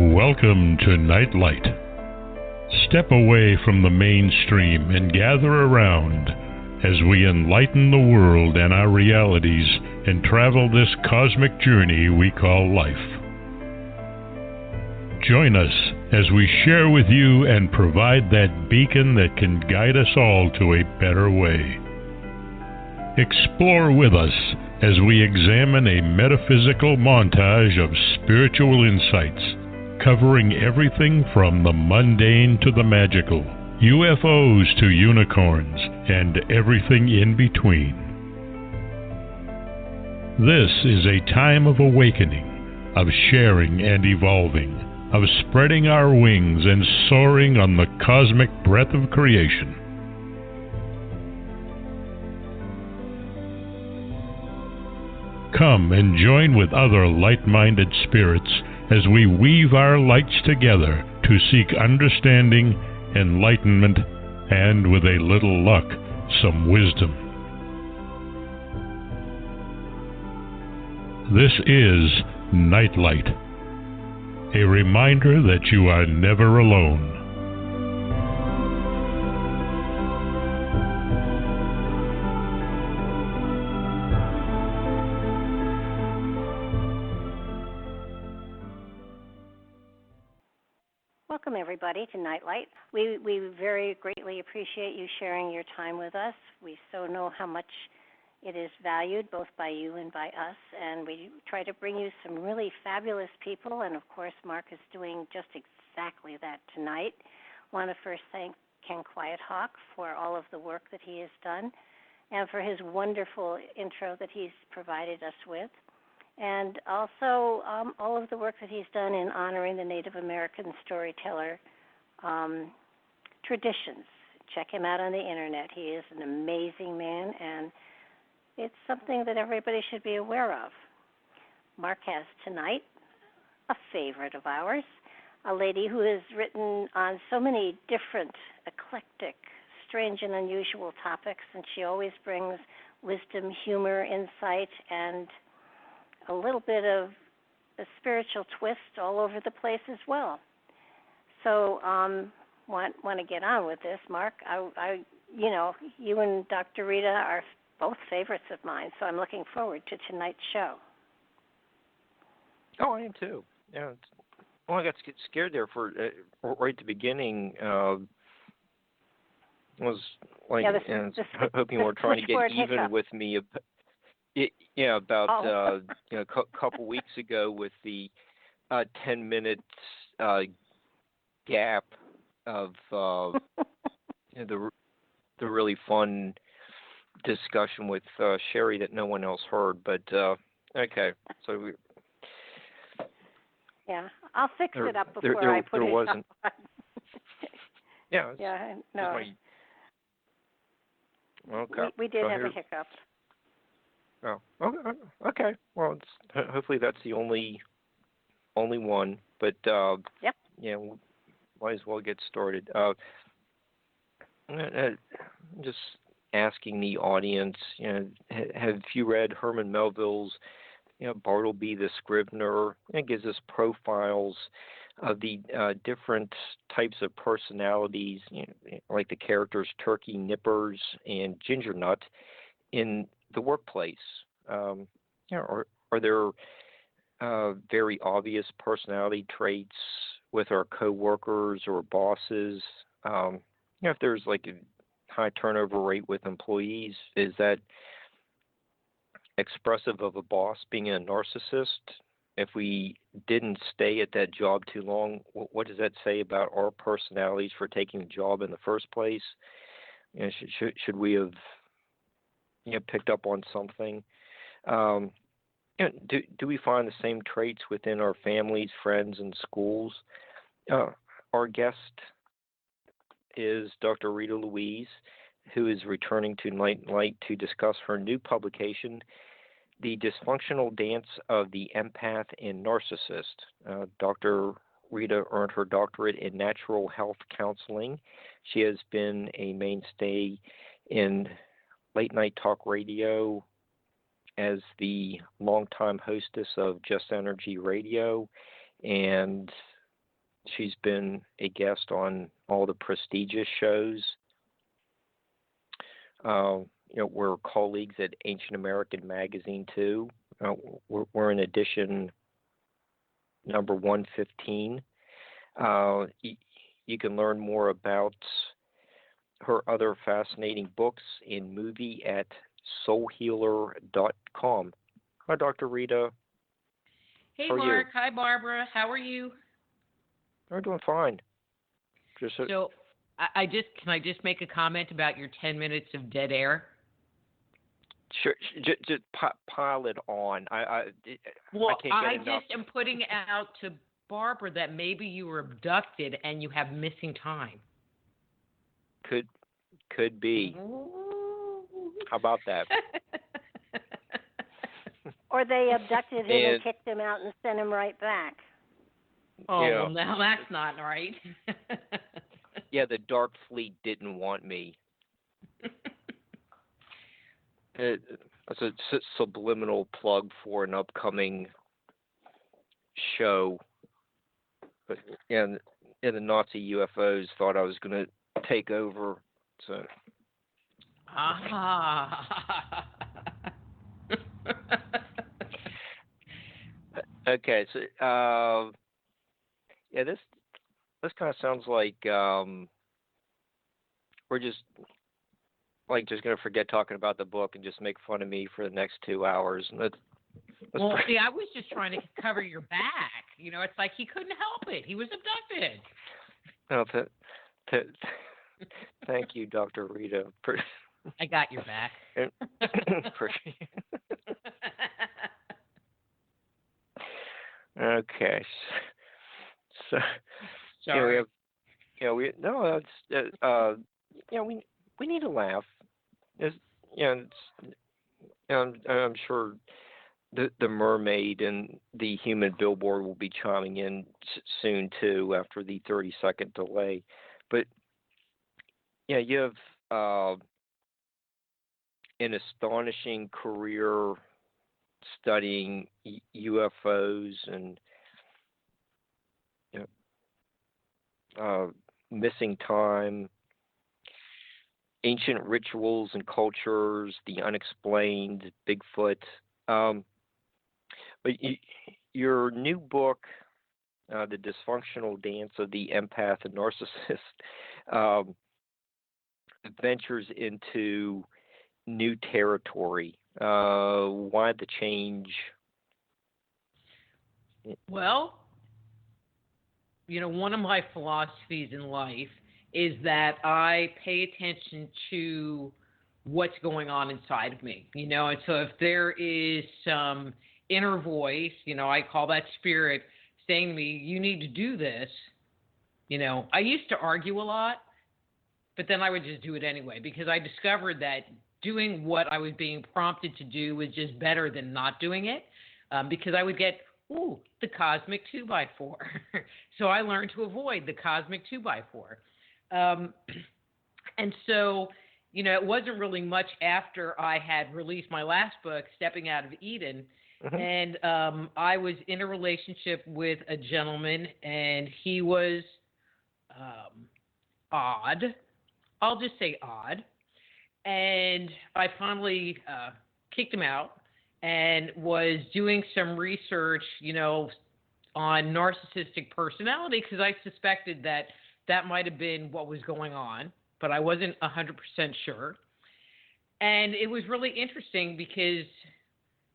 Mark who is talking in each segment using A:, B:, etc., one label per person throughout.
A: Welcome to Nightlight. Step away from the mainstream and gather around as we enlighten the world and our realities and travel this cosmic journey we call life. Join us as we share with you and provide that beacon that can guide us all to a better way. Explore with us as we examine a metaphysical montage of spiritual insights, covering everything from the mundane to the magical, UFOs to unicorns, and everything in between. This is a time of awakening, of sharing and evolving, of spreading our wings and soaring on the cosmic breath of creation. Come and join with other light-minded spirits as we weave our lights together to seek understanding, enlightenment, and, with a little luck, some wisdom. This is Nightlight, a reminder that you are never alone.
B: Welcome, everybody, to Nightlight. We very greatly appreciate you sharing your time with us. We so know how much it is valued, both by you and by us, and we try to bring you some really fabulous people, and of course, Mark is doing just exactly that tonight. I want to first thank Ken Quiethawk for all of the work that he has done and for his wonderful intro that he's provided us with. And also all of the work that he's done in honoring the Native American storyteller traditions. Check him out on the internet. He is an amazing man, and it's something that everybody should be aware of. Mark has tonight a favorite of ours, a lady who has written on so many different, eclectic, strange and unusual topics, and she always brings wisdom, humor, insight, and a little bit of a spiritual twist all over the place as well. So, want to get on with this, Mark. You and Dr. Rita are both favorites of mine, so I'm looking forward to tonight's show.
C: Oh, I am too. Yeah. I got scared there for right at the beginning. Was like hoping we're trying to get even
B: hiccup
C: with me. About a couple weeks ago with the 10 minutes gap of the really fun discussion with Sherry that no one else heard. But okay, so
B: I'll fix it up before I put it
C: wasn't.
B: up.
C: Yeah,
B: no.
C: Okay.
B: We did have a hiccup.
C: Oh, okay. Well, hopefully that's the only one. But
B: yep.
C: Might as well get started. Just asking the audience, have you read Herman Melville's, Bartleby the Scrivener? It gives us profiles of the different types of personalities, like the characters Turkey Nippers and Ginger Nut in the workplace. Are there very obvious personality traits with our coworkers or bosses? If there's like a high turnover rate with employees, is that expressive of a boss being a narcissist? If we didn't stay at that job too long, what does that say about our personalities for taking the job in the first place? Should we have picked up on something? Do we find the same traits within our families, friends, and schools? Our guest is Dr. Rita Louise, who is returning to Nightlight to discuss her new publication, The Dysfunctional Dance of the Empath and Narcissist. Dr. Rita earned her doctorate in natural health counseling. She has been a mainstay in late night talk radio as the longtime hostess of Just Energy Radio, and She's been a guest on all the prestigious shows. We're colleagues at Ancient American Magazine too. We're in edition number 115. You can learn more about her other fascinating books and movie at soulhealer.com. Hi, Dr. Rita.
D: Hey,
C: How are
D: Mark.
C: you?
D: Hi, Barbara. How are you?
C: I'm doing fine.
D: So, can I just make a comment about your 10 minutes of dead air?
C: Sure, just pile it on. I can't get enough.
D: Just am putting out to Barbara that maybe you were abducted and you have missing time.
C: Could be. How about that?
B: Or they abducted him and kicked him out and sent him right back.
D: Oh, yeah. Well, now that's not right.
C: Yeah, the Dark Fleet didn't want me. It's a subliminal plug for an upcoming show. And the Nazi UFOs thought I was going to take over. So. Okay, so this kind of sounds like we're just going to forget talking about the book and just make fun of me for the next 2 hours. I
D: was just trying to cover your back. It's like he couldn't help it. He was abducted.
C: Oh, thank you, Dr. Rita.
D: I got your back.
C: Okay. So
D: sorry.
C: We need to laugh. I'm sure the mermaid and the human billboard will be chiming in soon too after the 30-second delay. But you have an astonishing career studying UFOs and missing time, ancient rituals and cultures, the unexplained, Bigfoot. But your new book, The Dysfunctional Dance of the Empath and Narcissist, ventures into new territory. Why the change?
D: Well, one of my philosophies in life is that I pay attention to what's going on inside of me, and so if there is some inner voice, I call that spirit saying to me, you need to do this. I used to argue a lot, but then I would just do it anyway because I discovered that doing what I was being prompted to do was just better than not doing it because I would get, the cosmic 2x4. So I learned to avoid the cosmic 2x4. And so, it wasn't really much after I had released my last book, Stepping Out of Eden, and I was in a relationship with a gentleman, and he was odd. I'll just say odd. And I finally kicked him out and was doing some research, on narcissistic personality because I suspected that might have been what was going on, but I wasn't 100% sure. And it was really interesting because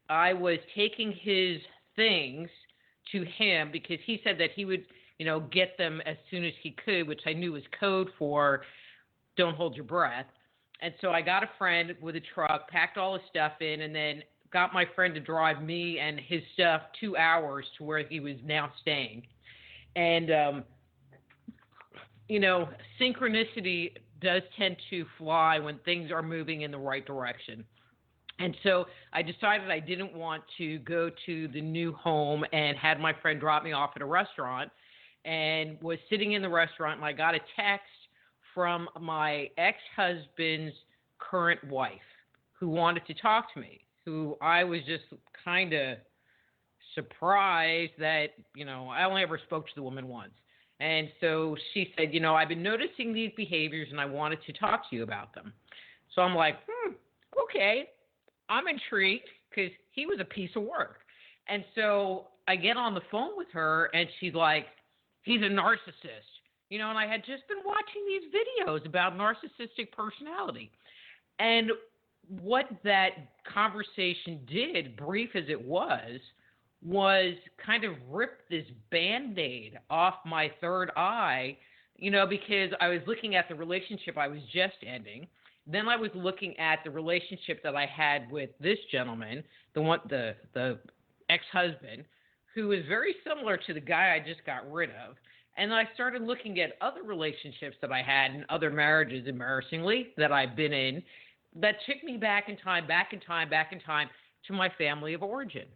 D: I was taking his things to him because he said that he would, get them as soon as he could, which I knew was code for don't hold your breath. And so I got a friend with a truck, packed all his stuff in, and then got my friend to drive me and his stuff 2 hours to where he was now staying. And, synchronicity does tend to fly when things are moving in the right direction. And so I decided I didn't want to go to the new home and had my friend drop me off at a restaurant and was sitting in the restaurant and I got a text from my ex-husband's current wife who wanted to talk to me, who I was just kind of surprised that, I only ever spoke to the woman once. And so she said, I've been noticing these behaviors and I wanted to talk to you about them. So I'm like, okay, I'm intrigued because he was a piece of work. And so I get on the phone with her and she's like, he's a narcissist. And I had just been watching these videos about narcissistic personality. And what that conversation did, brief as it was kind of rip this Band-Aid off my third eye, because I was looking at the relationship I was just ending. Then I was looking at the relationship that I had with this gentleman, the ex-husband, who is very similar to the guy I just got rid of. And I started looking at other relationships that I had in other marriages, embarrassingly, that I've been in, that took me back in time to my family of origin.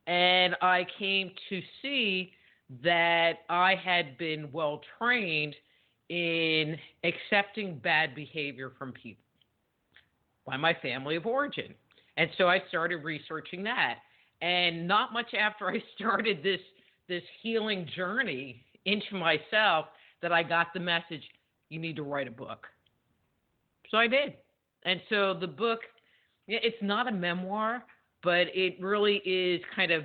D: And I came to see that I had been well trained in accepting bad behavior from people by my family of origin. And so I started researching that. And not much after I started this healing journey into myself that I got the message, you need to write a book. So I did. And so the book, it's not a memoir, but it really is kind of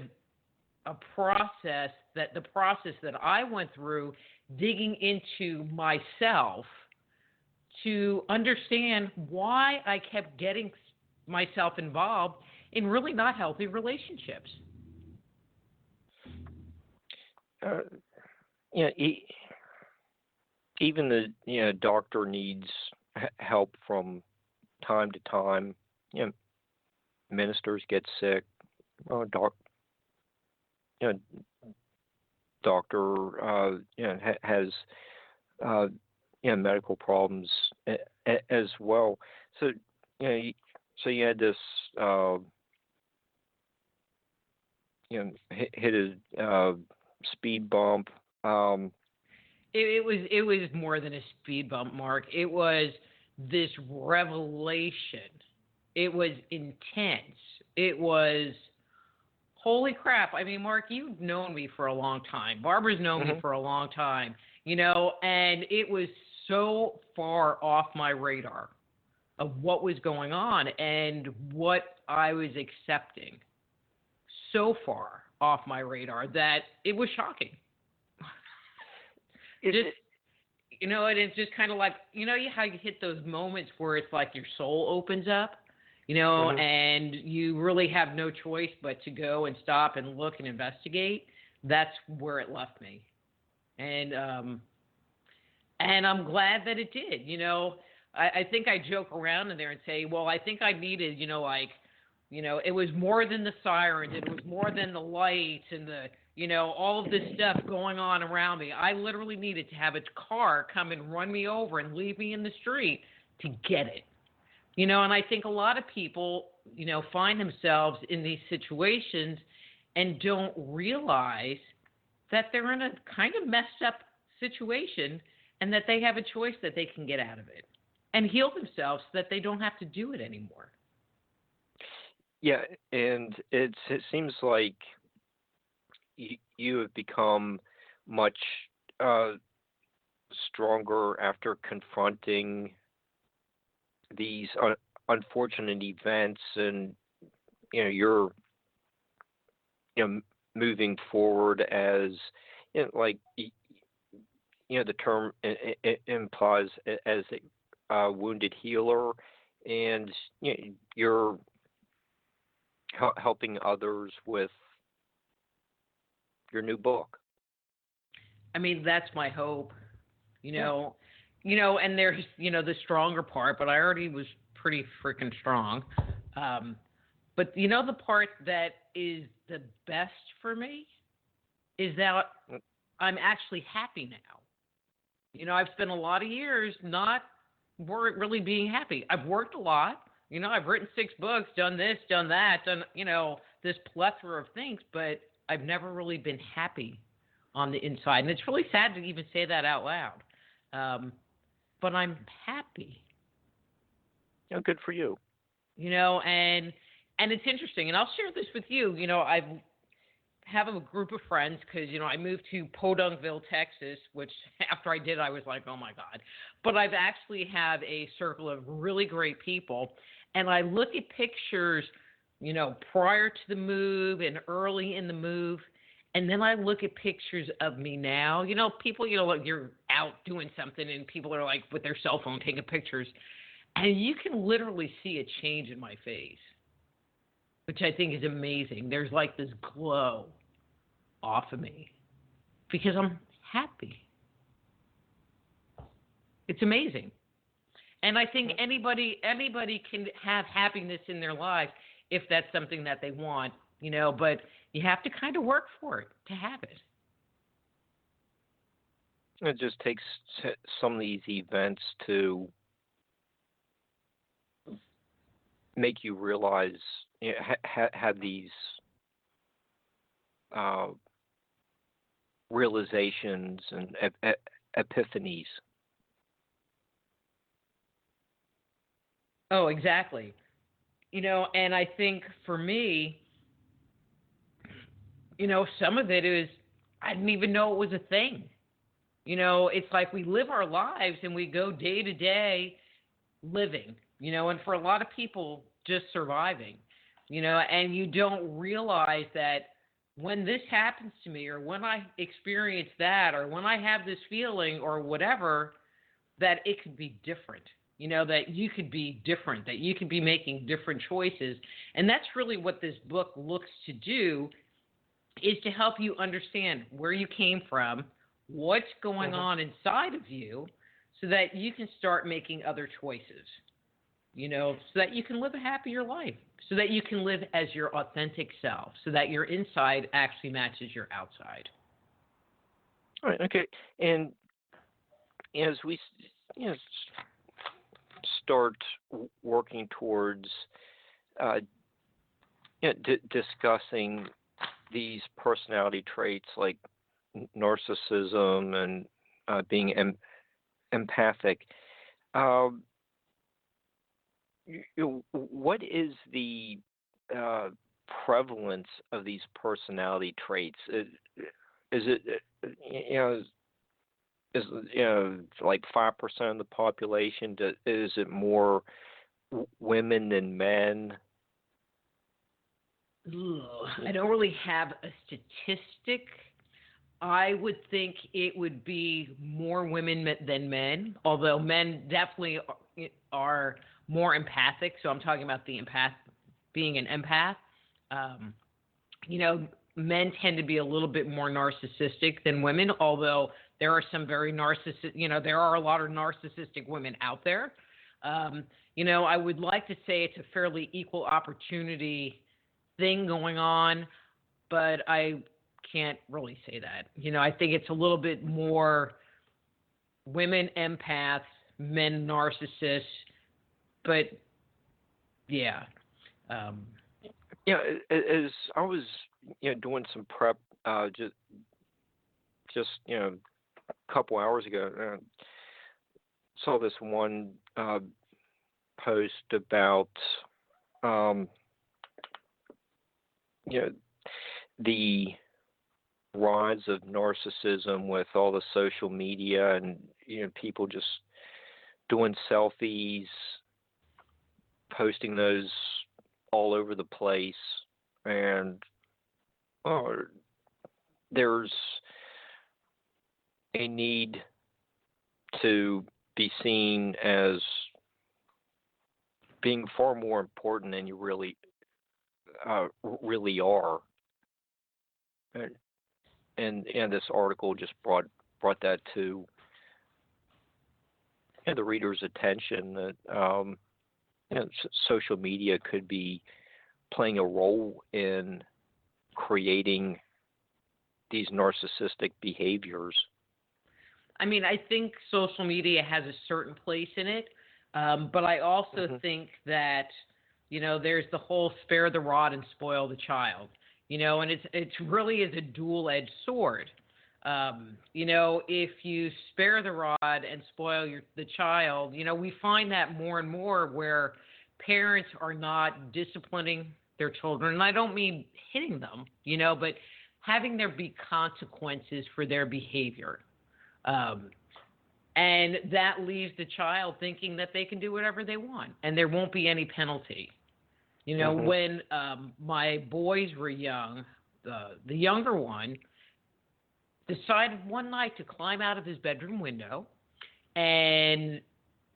D: the process that I went through digging into myself to understand why I kept getting myself involved in really not healthy relationships.
C: Even the doctor needs help from time to time. Ministers get sick. Doctor has medical problems as well. So so you had this hit a speed bump.
D: It was more than a speed bump, Mark. It was this revelation. It was intense. It was, holy crap. I mean, Mark, you've known me for a long time. Barbara's known me for a long time, and it was so far off my radar of what was going on and what I was accepting. So far off my radar that it was shocking. And it's just kind of like, how you hit those moments where it's like your soul opens up, and you really have no choice but to go and stop and look and investigate. That's where it left me. And I'm glad that it did. I think I joke around in there and say, well, I think I needed, it was more than the sirens. It was more than the lights and the, all of this stuff going on around me. I literally needed to have a car come and run me over and leave me in the street to get it. And I think a lot of people, find themselves in these situations and don't realize that they're in a kind of messed up situation and that they have a choice that they can get out of it and heal themselves so that they don't have to do it anymore.
C: Yeah, and it seems like you have become much stronger after confronting these unfortunate events, and you're moving forward as the term implies as a wounded healer, and you're helping others with your new book.
D: I mean, that's my hope, and there's, the stronger part, but I already was pretty freaking strong. But the part that is the best for me is that I'm actually happy now. I've spent a lot of years not really being happy. I've worked a lot. I've written 6 books, done this, done that, done, this plethora of things, but I've never really been happy on the inside. And it's really sad to even say that out loud. But I'm happy.
C: Good for you.
D: And it's interesting. And I'll share this with you. have a group of friends because, I moved to Podunkville, Texas, which after I did, I was like, oh, my God. But I've actually have a circle of really great people. And I look at pictures, prior to the move and early in the move. And then I look at pictures of me now. People, like you're out doing something and people are like with their cell phone taking pictures. And you can literally see a change in my face, which I think is amazing. There's like this glow off of me because I'm happy. It's amazing. And I think anybody can have happiness in their life if that's something that they want, but you have to kind of work for it to have it.
C: It just takes some of these events to make you realize, have these realizations and epiphanies.
D: Oh, exactly. And I think for me, some of it is I didn't even know it was a thing. It's like we live our lives and we go day to day living, and for a lot of people, just surviving, and you don't realize that when this happens to me or when I experience that or when I have this feeling or whatever, that it could be different. That you could be different, that you could be making different choices. And that's really what this book looks to do, is to help you understand where you came from, what's going on inside of you, so that you can start making other choices, so that you can live a happier life, so that you can live as your authentic self, so that your inside actually matches your outside.
C: All right, okay. And as we start working towards discussing these personality traits like narcissism and being empathic, what is the prevalence of these personality traits? Is it is like 5% of the population? Is it more women than men?
D: I don't really have a statistic. I would think it would be more women than men, although men definitely are more empathic. So I'm talking about the empath, being an empath. Men tend to be a little bit more narcissistic than women, although there are some very narcissistic, there are a lot of narcissistic women out there. I would like to say it's a fairly equal opportunity thing going on, but I can't really say that. I think it's a little bit more women empaths, men narcissists, but yeah.
C: As I was doing some prep just a couple hours ago, saw this one post about the rise of narcissism with all the social media and people just doing selfies, posting those all over the place, and there's a need to be seen as being far more important than you really are. And this article just brought that to the reader's attention that social media could be playing a role in creating these narcissistic behaviors.
D: I mean, I think social media has a certain place in it, but I also think that, there's the whole spare the rod and spoil the child, and it's really is a dual-edged sword. If you spare the rod and spoil the child, we find that more and more where parents are not disciplining their children. And I don't mean hitting them, but having there be consequences for their behavior. And that leaves the child thinking that they can do whatever they want and there won't be any penalty. You know, when my boys were young, the younger one decided one night to climb out of his bedroom window, and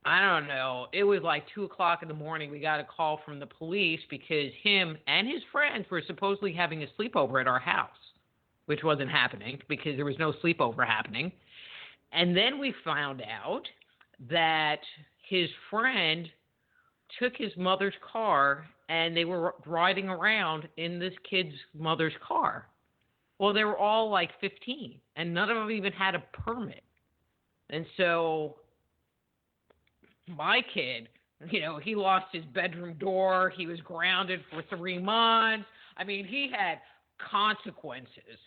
D: I don't know, it was like 2 o'clock in the morning. We got a call from the police because him and his friends were supposedly having a sleepover at our house, which wasn't happening because there was no sleepover happening. And then we found out that his friend took his mother's car and they were riding around in this kid's mother's car. Well, they were all like 15 and none of them even had a permit. And so my kid, you know, he lost his bedroom door. He was grounded for 3 months. I mean, he had consequences.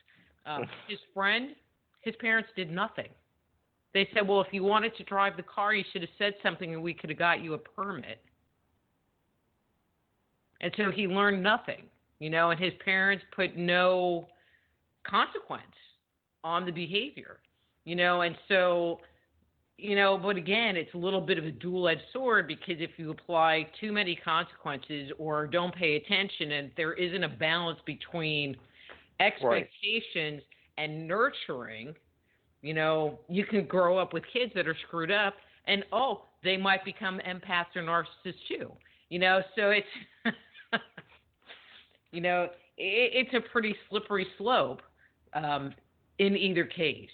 D: His friend, his parents did nothing. They said, well, if you wanted to drive the car, you should have said something and we could have got you a permit. And so he learned nothing, you know, and his parents put no consequence on the behavior, you know, and so, you know, but again, it's a little bit of a dual-edged sword because if you apply too many consequences or don't pay attention and there isn't a balance between expectations and nurturing, you know, you can grow up with kids that are screwed up and, oh, they might become empaths or narcissists too. You know, so it's, you know, it's a pretty slippery slope in either case.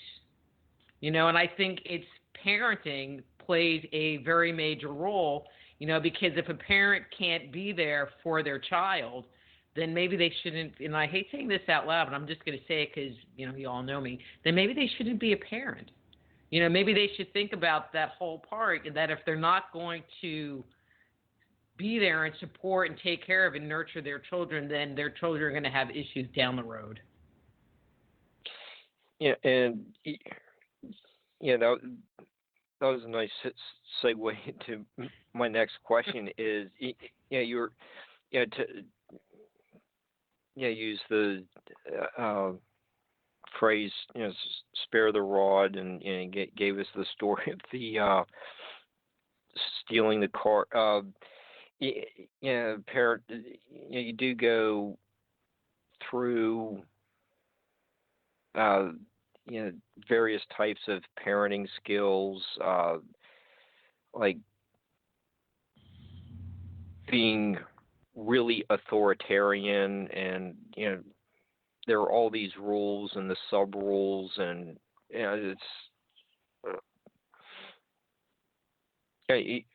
D: You know, and I think it's parenting plays a very major role, you know, because if a parent can't be there for their child, then maybe they shouldn't, and I hate saying this out loud, but I'm just going to say it because, you know, you all know me, then maybe they shouldn't be a parent. You know, maybe they should think about that whole part, that if they're not going to be there and support and take care of and nurture their children, then their children are going to have issues down the road.
C: Yeah, and yeah, that was a nice segue into my next question. Is use the phrase, you know, spare the rod, and gave us the story of the stealing the car. Parent, you do go through various types of parenting skills, like being really authoritarian, and you know there are all these rules and the sub rules, and you know a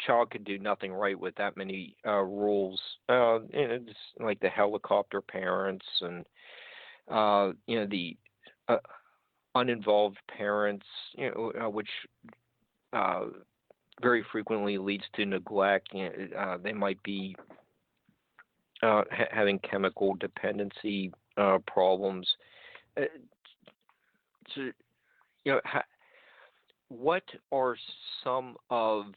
C: child could do nothing right with that many rules. And it's like the helicopter parents, and you know the uninvolved parents, you know, which very frequently leads to neglect. You know, they might be having chemical dependency problems. So, you know, what are some of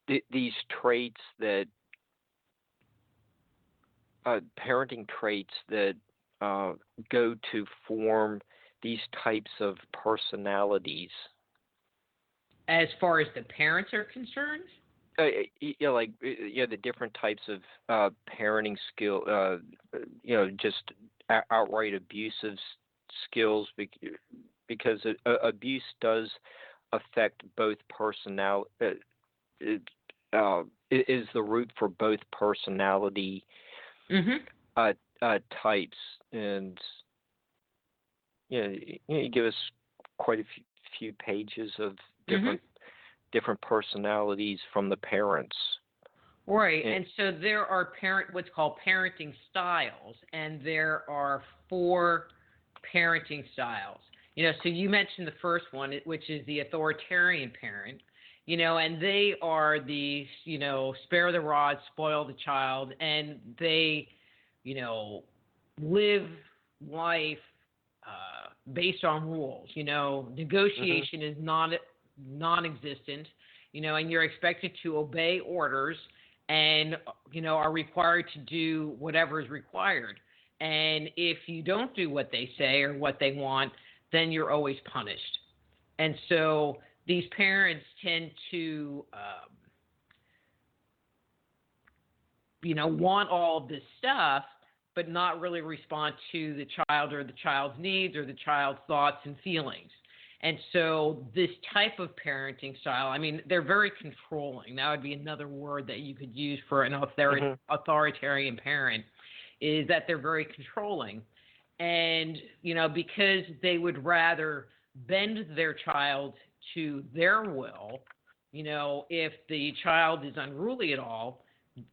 C: these traits that parenting traits that go to form these types of personalities?
D: As far as the parents are concerned?
C: The different types of parenting skill, just outright abusive skills, because abuse does affect both personality. Is the root for both personality types, and you give us quite a few pages of different personalities from the parents.
D: Right, and so there are what's called parenting styles, and there are 4 parenting styles. You know, so you mentioned the first one, which is the authoritarian parent. You know, and they are the, you know, spare the rod, spoil the child, and they, you know, live life based on rules. You know, negotiation is non-existent, you know, and you're expected to obey orders and, are required to do whatever is required. And if you don't do what they say or what they want, then you're always punished. And so these parents tend to, want all of this stuff, but not really respond to the child or the child's needs or the child's thoughts and feelings. And so this type of parenting style, I mean, they're very controlling. That would be another word that you could use for an authoritarian parent, is that they're very controlling. And, because they would rather bend their child to their will, if the child is unruly at all,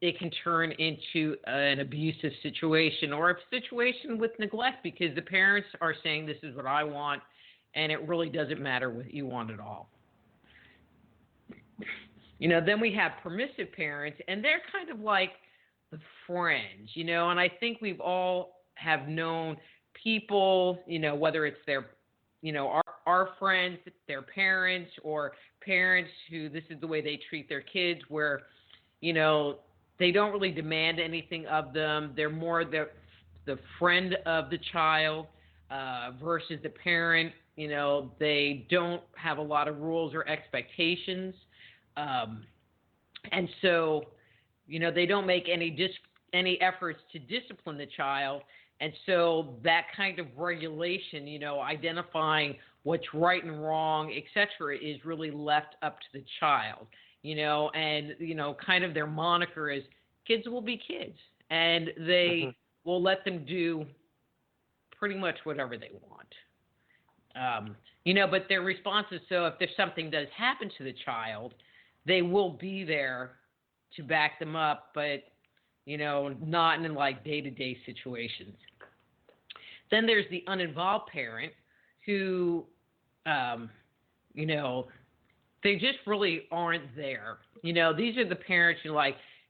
D: it can turn into an abusive situation or a situation with neglect, because the parents are saying, this is what I want, and it really doesn't matter what you want at all. Then we have permissive parents, and they're kind of like the friends, and I think we've all have known people, whether it's their, our friends, their parents, or parents who this is the way they treat their kids, where, they don't really demand anything of them. They're more the friend of the child versus the parent. They don't have a lot of rules or expectations. And so, they don't make any efforts to discipline the child. And so that kind of regulation, identifying what's right and wrong, et cetera, is really left up to the child. And, kind of their moniker is kids will be kids, and they will let them do pretty much whatever they want. But their response is, so if there's something does happen to the child, they will be there to back them up, but, not in like day-to-day situations. Then there's the uninvolved parent who, they just really aren't there. These are the parents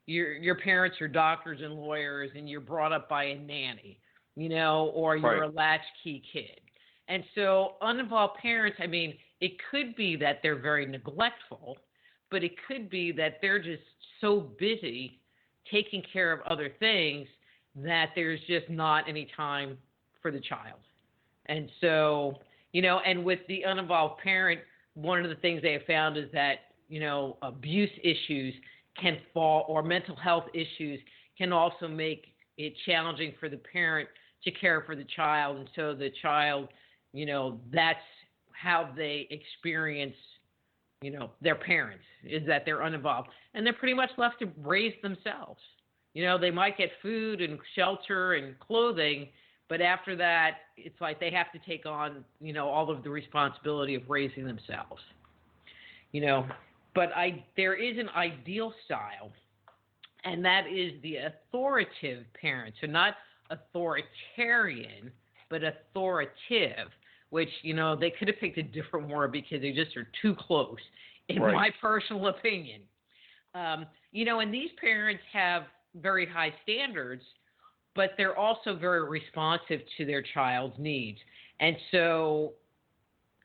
D: your parents are doctors and lawyers, and you're brought up by a nanny, or you're a latchkey kid. And so uninvolved parents, I mean, it could be that they're very neglectful, but it could be that they're just so busy taking care of other things that there's just not any time for the child. And so, and with the uninvolved parent, one of the things they have found is that, abuse issues can fall, or mental health issues can also make it challenging for the parent to care for the child. And so the child, that's how they experience, their parents, is that they're uninvolved. And they're pretty much left to raise themselves. They might get food and shelter and clothing, but after that, it's like they have to take on, all of the responsibility of raising themselves. But there is an ideal style, and that is the authoritative parent. So not authoritarian, but authoritative, which, they could have picked a different word because they just are too close, in my personal opinion. And these parents have very high standards, but they're also very responsive to their child's needs. And so,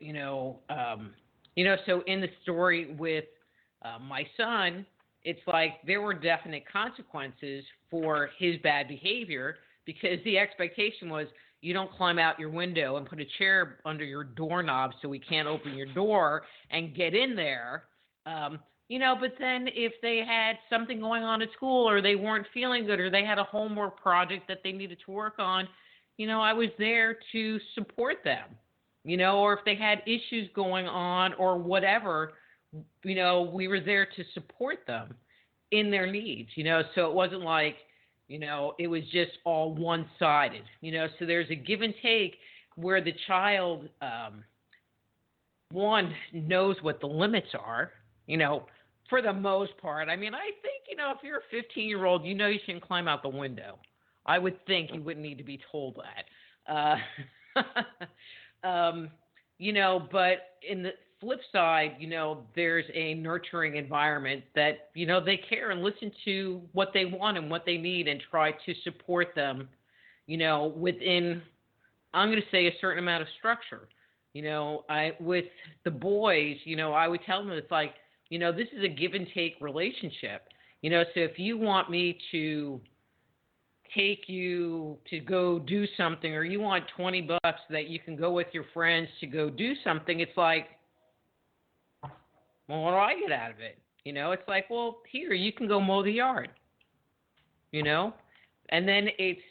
D: so in the story with my son, it's like there were definite consequences for his bad behavior, because the expectation was you don't climb out your window and put a chair under your doorknob so we can't open your door and get in there. But then if they had something going on at school, or they weren't feeling good, or they had a homework project that they needed to work on, I was there to support them, or if they had issues going on or whatever, we were there to support them in their needs, so it wasn't like, it was just all one-sided, so there's a give and take where the child, one, knows what the limits are, for the most part. I mean, I think, if you're a 15-year-old, you shouldn't climb out the window. I would think you wouldn't need to be told that. But in the flip side, there's a nurturing environment that, they care and listen to what they want and what they need and try to support them, within, I'm going to say, a certain amount of structure. With the boys, I would tell them it's like, this is a give and take relationship. So if you want me to take you to go do something, or you want $20 that you can go with your friends to go do something, it's like, well, what do I get out of it? It's like, well, here, you can go mow the yard, and then it's,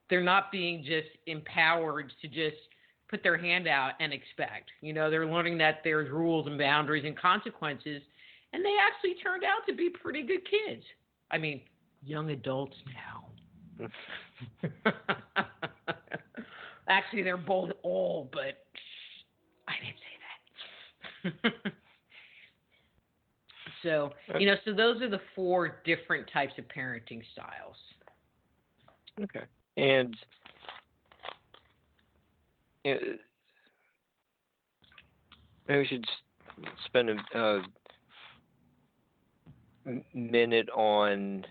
D: they're not being just empowered to just put their hand out and expect. They're learning that there's rules and boundaries and consequences, and they actually turned out to be pretty good kids. I mean, young adults now. Actually, they're both old, but I didn't say that. So, so those are the 4 different types of parenting styles.
C: Okay. And maybe we should spend a minute on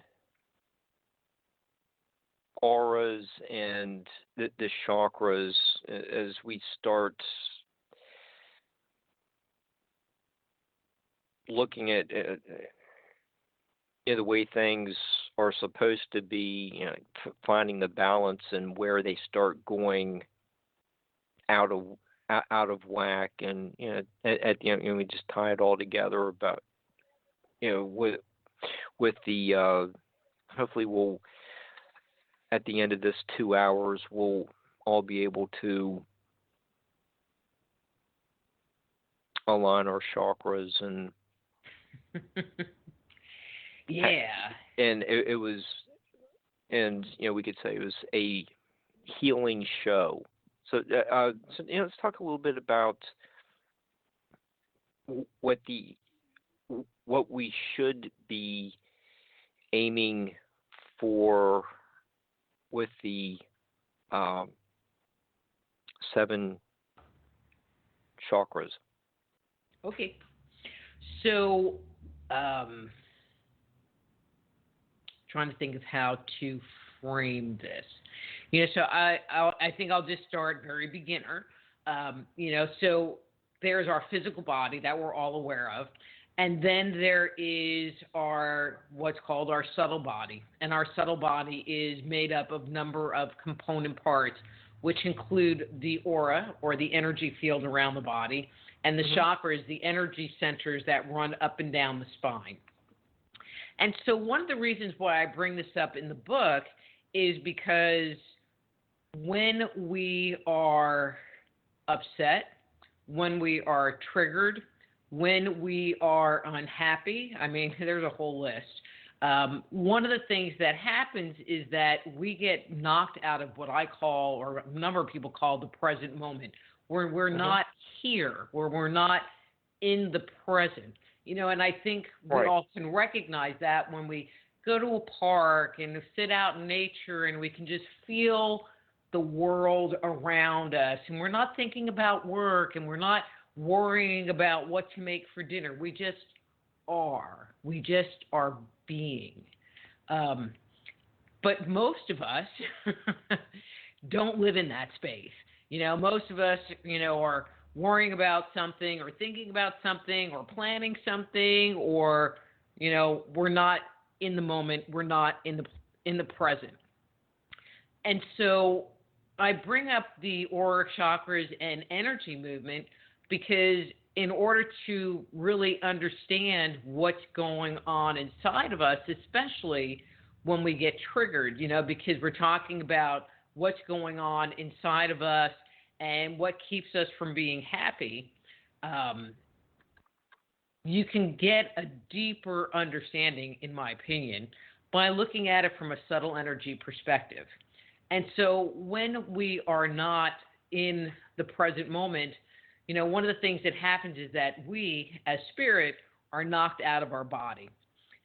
C: auras and the chakras as we start looking at the way things are supposed to be, finding the balance and where they start going out of whack, and at the end, we just tie it all together about with the hopefully we'll at the end of this 2 hours we'll all be able to align our chakras and
D: yeah.
C: And it was, and we could say it was a healing show. So, let's talk a little bit about what we should be aiming for with the 7 chakras.
D: Okay. So, trying to think of how to frame this. So I think I'll just start very beginner. So there's our physical body that we're all aware of. And then there is what's called our subtle body. And our subtle body is made up of number of component parts, which include the aura, or the energy field around the body, and the chakras, the energy centers that run up and down the spine. And so one of the reasons why I bring this up in the book is because when we are upset, when we are triggered, when we are unhappy, I mean, there's a whole list. One of the things that happens is that we get knocked out of what I call, or a number of people call, the present moment, where we're not here, where we're not in the present. And I think we all can recognize that when we go to a park and sit out in nature and we can just feel the world around us, and we're not thinking about work, and we're not worrying about what to make for dinner. We just are. We just are being. But most of us don't live in that space. Most of us, are worrying about something, or thinking about something, or planning something, or, we're not in the moment. We're not in the present. And so I bring up the aura, chakras, and energy movement because in order to really understand what's going on inside of us, especially when we get triggered, because we're talking about what's going on inside of us and what keeps us from being happy, you can get a deeper understanding, in my opinion, by looking at it from a subtle energy perspective. And so when we are not in the present moment, one of the things that happens is that we, as spirit, are knocked out of our body.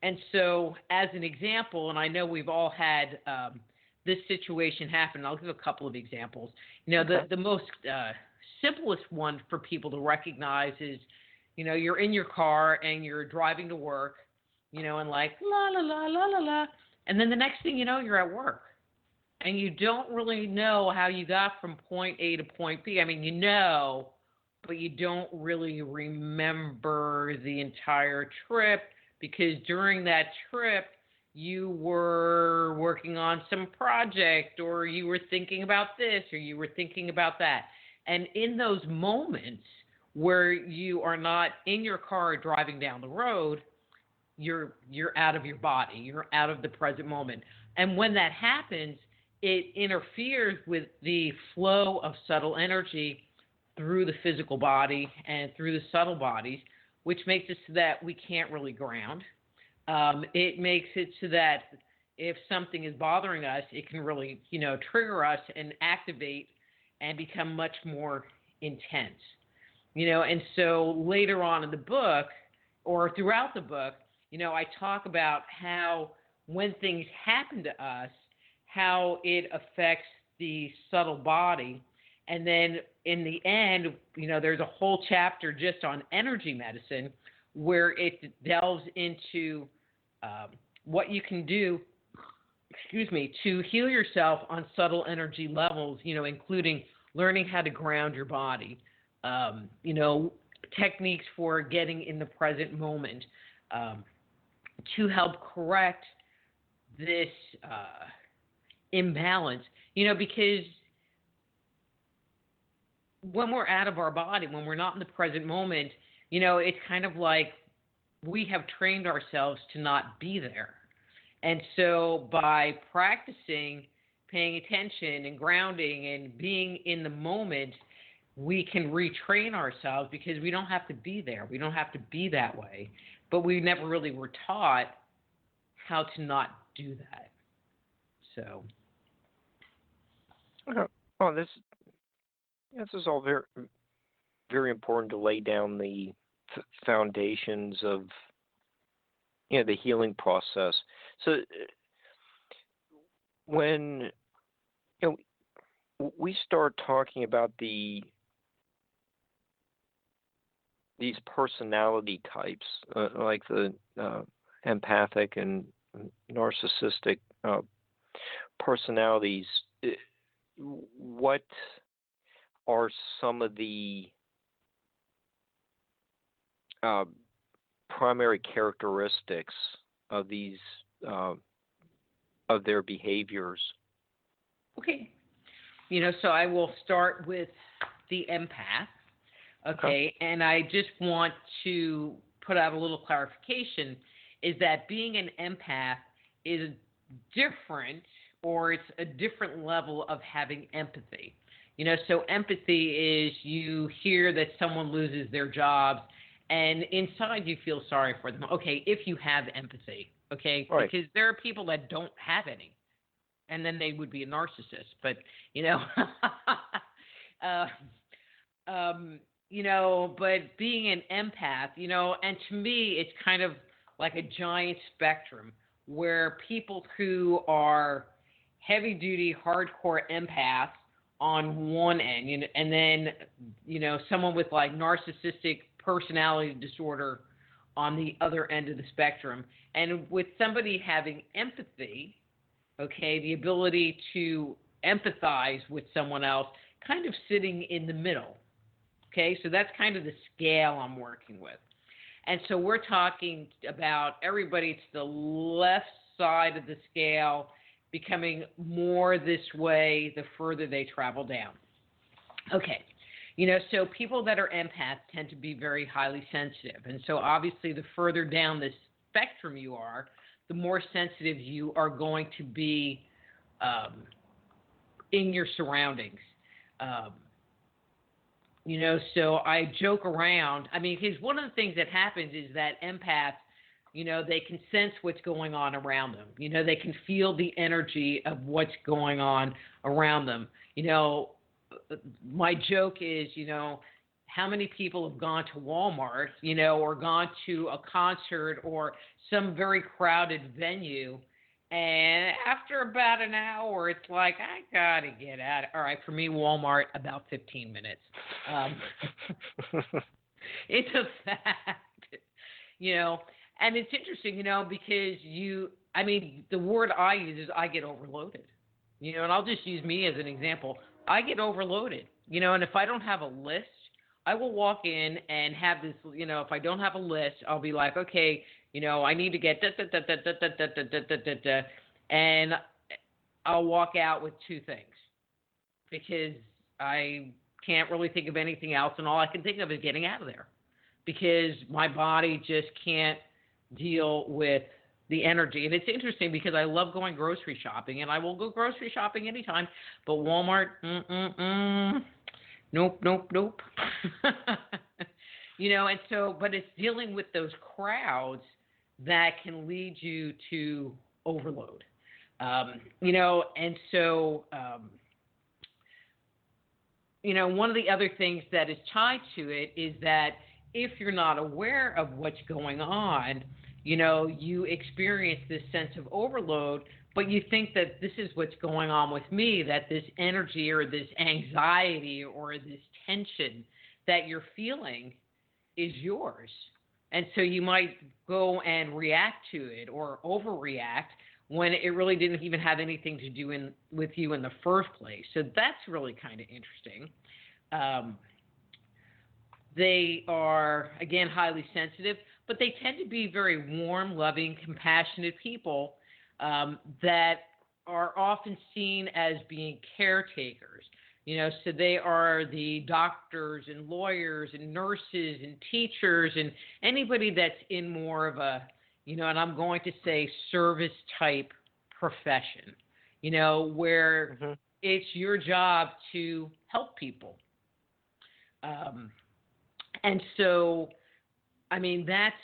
D: And so, as an example, and I know we've all had this situation happen, I'll give a couple of examples. The most simplest one for people to recognize is, you're in your car and you're driving to work, and like, la, la, la, la, la, la. And then the next thing you know, you're at work. And you don't really know how you got from point A to point B. I mean, but you don't really remember the entire trip because during that trip, you were working on some project or you were thinking about this or you were thinking about that. And in those moments where you are not in your car driving down the road, you're out of your body. You're out of the present moment. And when that happens, it interferes with the flow of subtle energy through the physical body and through the subtle bodies, which makes it so that we can't really ground. It makes it so that if something is bothering us, it can really, trigger us and activate and become much more intense. And so later on in the book or throughout the book, I talk about how when things happen to us, how it affects the subtle body. And then in the end, there's a whole chapter just on energy medicine where it delves into what you can do, to heal yourself on subtle energy levels, including learning how to ground your body, techniques for getting in the present moment to help correct this imbalance, because when we're out of our body, when we're not in the present moment, it's kind of like we have trained ourselves to not be there. And so by practicing paying attention and grounding and being in the moment, we can retrain ourselves because we don't have to be there. We don't have to be that way. But we never really were taught how to not do that. So.
C: Oh, this is all very, very important to lay down the foundations of the healing process. So when we start talking about these personality types, like the empathic and narcissistic personalities, what are some of the primary characteristics of these of their behaviors?
D: Okay. So I will start with the empath. Okay. And I just want to put out a little clarification is that being an empath is different, or it's a different level of having empathy. So empathy is you hear that someone loses their job and inside you feel sorry for them. Okay, if you have empathy, okay?
C: Right.
D: Because there are people that don't have any, and then they would be a narcissist. But, but being an empath, and to me it's kind of like a giant spectrum where people who are heavy-duty, hardcore empaths on one end, and then, someone with like narcissistic personality disorder on the other end of the spectrum. And with somebody having empathy, okay, the ability to empathize with someone else, kind of sitting in the middle. Okay, so that's kind of the scale I'm working with. And so we're talking about everybody to the left side of the scale becoming more this way the further they travel down. Okay, so people that are empaths tend to be very highly sensitive. And so obviously the further down the spectrum you are, the more sensitive you are going to be in your surroundings. So I joke around. Because one of the things that happens is that empaths, they can sense what's going on around them. They can feel the energy of what's going on around them. My joke is, how many people have gone to Walmart, or gone to a concert or some very crowded venue, and after about an hour, it's like, I gotta get out. All right, for me, Walmart, about 15 minutes. It's a fact, and it's interesting, because the word I use is I get overloaded, and I'll just use me as an example. I get overloaded, and if I don't have a list, I will walk in and have this, if I don't have a list, I'll be like, okay, I need to get da da da da da da da da da da da, and I'll walk out with two things because I can't really think of anything else, and all I can think of is getting out of there because my body just can't deal with the energy. And it's interesting because I love going grocery shopping, and I will go grocery shopping anytime, but Walmart, nope. And so, but it's dealing with those crowds that can lead you to overload. And so, one of the other things that is tied to it is that if you're not aware of what's going on, you experience this sense of overload, but you think that this is what's going on with me, that this energy or this anxiety or this tension that you're feeling is yours. And so you might go and react to it or overreact when it really didn't even have anything to do with you in the first place. So that's really kind of interesting. They are, again, highly sensitive, but they tend to be very warm, loving, compassionate people that are often seen as being caretakers. So they are the doctors and lawyers and nurses and teachers and anybody that's in more of a, and I'm going to say service type profession, where it's your job to help people. And so, that's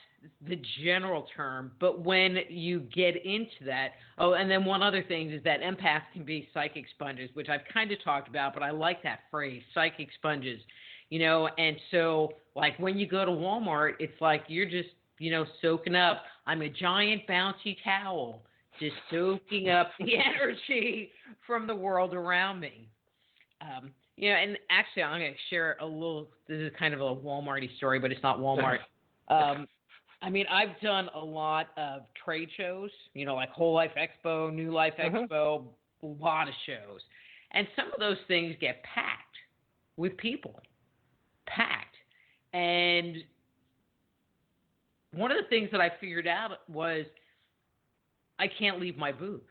D: the general term. But when you get into that, and then one other thing is that empaths can be psychic sponges, which I've kind of talked about, but I like that phrase, psychic sponges, and so like when you go to Walmart, it's like you're just, soaking up. I'm a giant bouncy towel, just soaking up the energy from the world around me. And actually, I'm going to share a little, this is kind of a Walmart-y story, but it's not Walmart. I've done a lot of trade shows, like Whole Life Expo, New Life Expo, a lot of shows. And some of those things get packed with people. Packed. And one of the things that I figured out was I can't leave my booth,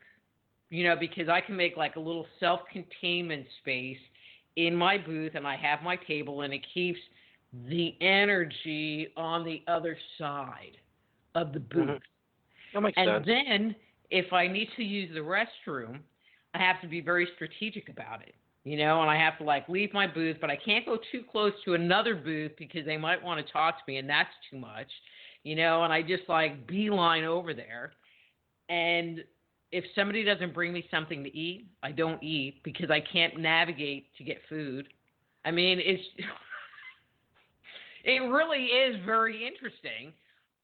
D: because I can make like a little self-containment space in my booth, and I have my table, and it keeps the energy on the other side of the booth.
C: That makes
D: sense.
C: And
D: then if I need to use the restroom, I have to be very strategic about it, and I have to like leave my booth, but I can't go too close to another booth because they might want to talk to me, and that's too much, and I just like beeline over there. And if somebody doesn't bring me something to eat, I don't eat because I can't navigate to get food. It really is very interesting.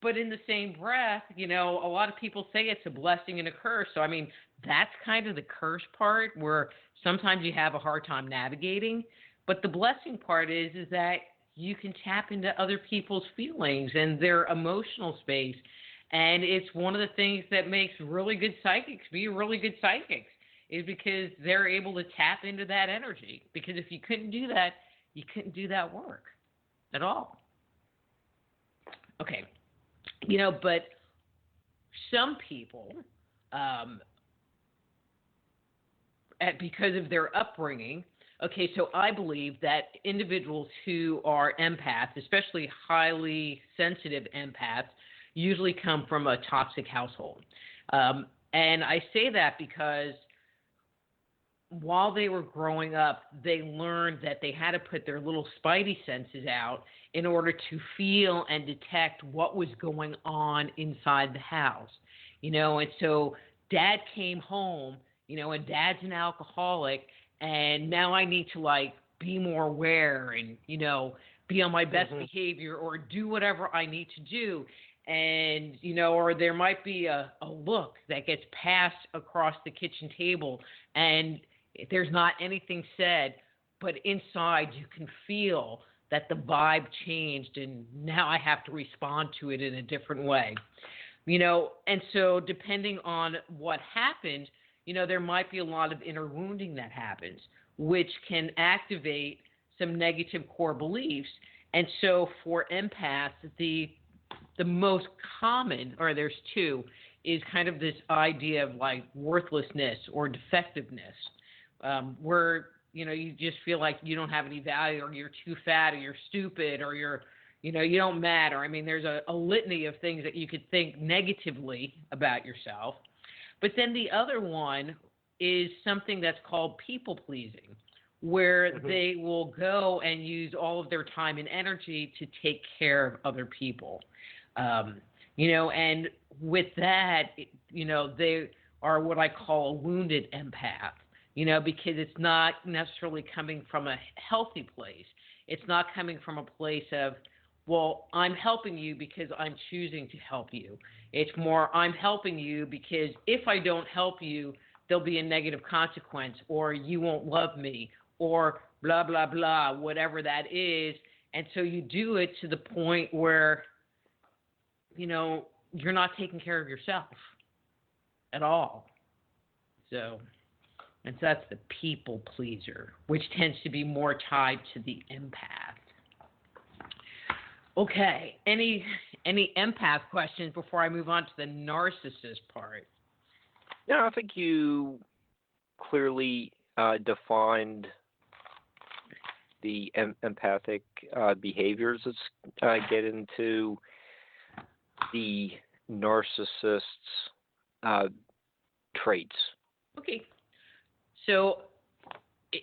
D: But in the same breath, a lot of people say it's a blessing and a curse. So, that's kind of the curse part where sometimes you have a hard time navigating. But the blessing part is that you can tap into other people's feelings and their emotional space. And it's one of the things that makes really good psychics be really good psychics is because they're able to tap into that energy. Because if you couldn't do that, you couldn't do that work at all. Okay. But some people, because of their upbringing, okay, so I believe that individuals who are empaths, especially highly sensitive empaths, usually come from a toxic household. And I say that because while they were growing up, they learned that they had to put their little spidey senses out in order to feel and detect what was going on inside the house. And so dad came home, and dad's an alcoholic, and now I need to like be more aware and, be on my best behavior or do whatever I need to do. And, or there might be a look that gets passed across the kitchen table and there's not anything said, but inside you can feel that the vibe changed and now I have to respond to it in a different way. And so depending on what happened, there might be a lot of inner wounding that happens, which can activate some negative core beliefs. And so for empaths, the most common, or there's two, is kind of this idea of like worthlessness or defectiveness, where you just feel like you don't have any value, or you're too fat, or you're stupid, or you don't matter. I mean, there's a litany of things that you could think negatively about yourself. But then the other one is something that's called people pleasing, where they will go and use all of their time and energy to take care of other people. And with that, they are what I call a wounded empath, because it's not necessarily coming from a healthy place. It's not coming from a place of, well, I'm helping you because I'm choosing to help you. It's more, I'm helping you because if I don't help you, there'll be a negative consequence, or you won't love me, or blah, blah, blah, whatever that is. And so you do it to the point where, you're not taking care of yourself at all. So that's the people pleaser, which tends to be more tied to the empath. Okay, any empath questions before I move on to the narcissist part?
C: Yeah, I think you clearly defined the empathic behaviors. Let's get into the narcissist's traits.
D: Okay. So,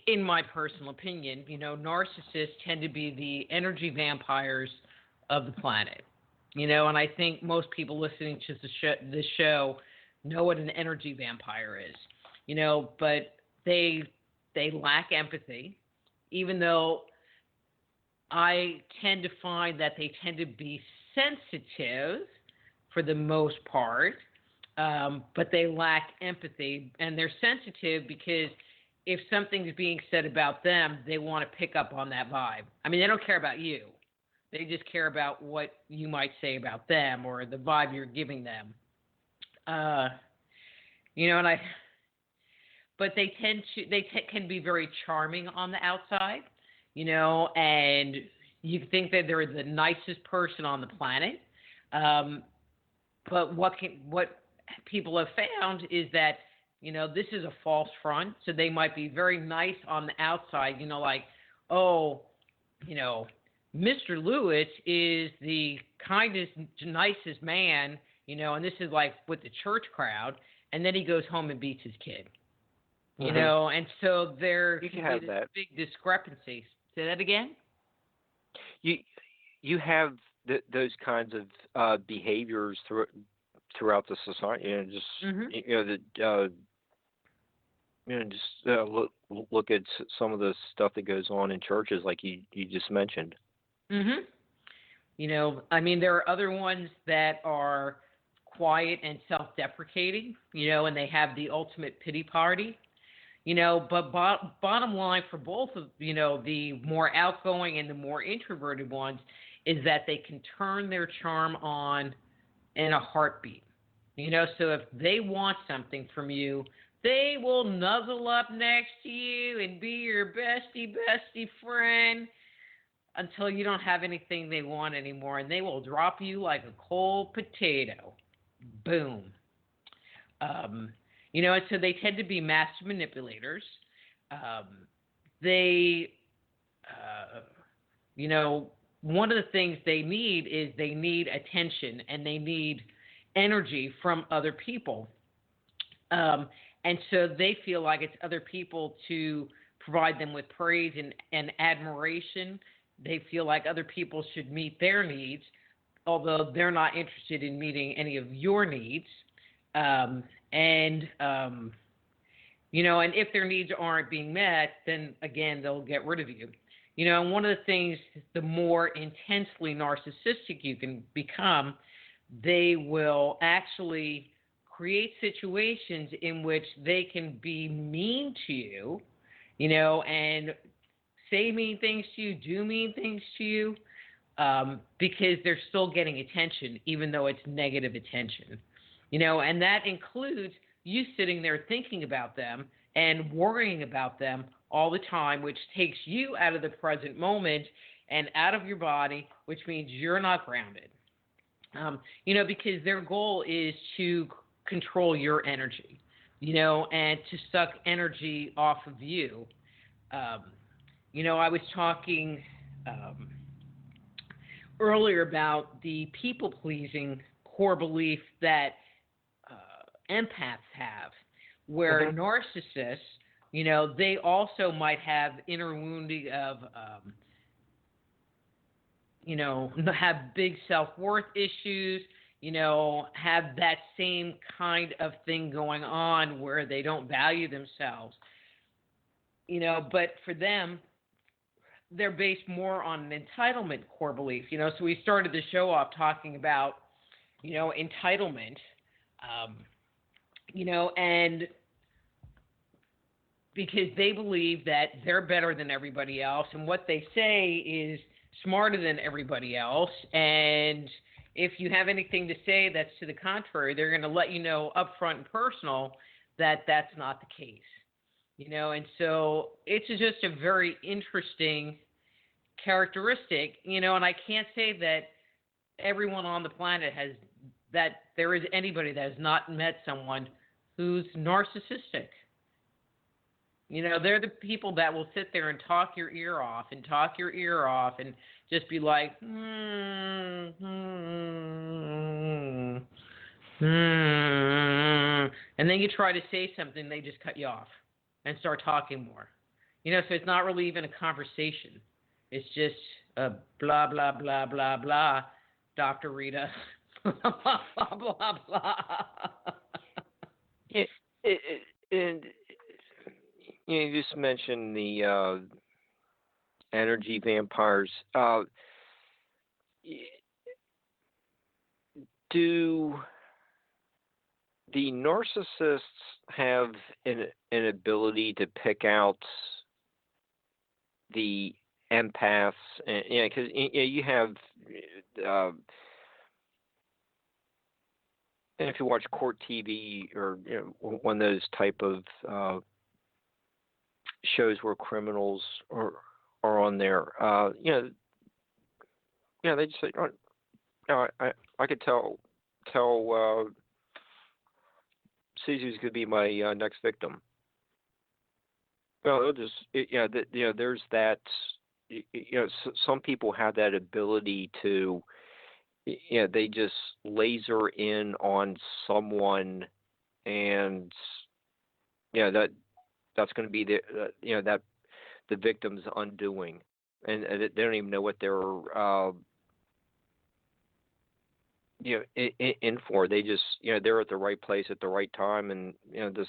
D: in my personal opinion, narcissists tend to be the energy vampires of the planet. And I think most people listening to this show know what an energy vampire is. But they lack empathy, even though I tend to find that they tend to be sensitive for the most part, but they lack empathy, and they're sensitive because if something's being said about them, they want to pick up on that vibe. I mean, they don't care about you. They just care about what you might say about them or the vibe you're giving them. But they can be very charming on the outside, and you think that they're the nicest person on the planet. But what people have found is that, this is a false front. So they might be very nice on the outside, Mr. Lewis is the kindest, nicest man, and this is like with the church crowd, and then he goes home and beats his kid. And so there
C: you can have that
D: big discrepancy. Say that again?
C: You have those kinds of behaviors throughout the society. Look at some of the stuff that goes on in churches, like you just mentioned.
D: There are other ones that are quiet and self-deprecating, and they have the ultimate pity party. But bottom line for both of, the more outgoing and the more introverted ones is that they can turn their charm on in a heartbeat. So if they want something from you, they will nuzzle up next to you and be your bestie friend until you don't have anything they want anymore, and they will drop you like a cold potato. Boom. And so they tend to be master manipulators. One of the things they need is they need attention and they need energy from other people. And so they feel like it's other people to provide them with praise and admiration. They feel like other people should meet their needs, although they're not interested in meeting any of your needs. And if their needs aren't being met, then again, they'll get rid of you. And one of the things, the more intensely narcissistic you can become, they will actually create situations in which they can be mean to you, and say mean things to you, do mean things to you, because they're still getting attention, even though it's negative attention. And that includes you sitting there thinking about them and worrying about them all the time, which takes you out of the present moment and out of your body, which means you're not grounded. Because their goal is to control your energy, and to suck energy off of you. I was talking earlier about the people-pleasing core belief that empaths have, where narcissists, they also might have inner wounding of, have big self-worth issues, have that same kind of thing going on where they don't value themselves. But for them, they're based more on an entitlement core belief. So we started the show off talking about, entitlement, and because they believe that they're better than everybody else, and what they say is smarter than everybody else, and if you have anything to say that's to the contrary, they're going to let you know upfront and personal that that's not the case. And so it's just a very interesting characteristic, and I can't say that everyone on the planet that there is anybody that has not met someone who's narcissistic. They're the people that will sit there and talk your ear off and just be like, and then you try to say something, they just cut you off and start talking more. So it's not really even a conversation. It's just a blah, blah, blah, blah, blah, Dr. Rita. blah, blah, blah, blah.
C: Yeah, and you just mentioned the energy vampires. Do the narcissists have an ability to pick out the empaths? Because you have, and if you watch court TV or one of those type of shows where criminals are on there, they just say, I could tell Susie's going to be my next victim. Well, they'll just, there's that, some people have that ability to, they just laser in on someone, and, that's going to be that the victim's undoing, and they don't even know what they're, in for. They just, they're at the right place at the right time, and this,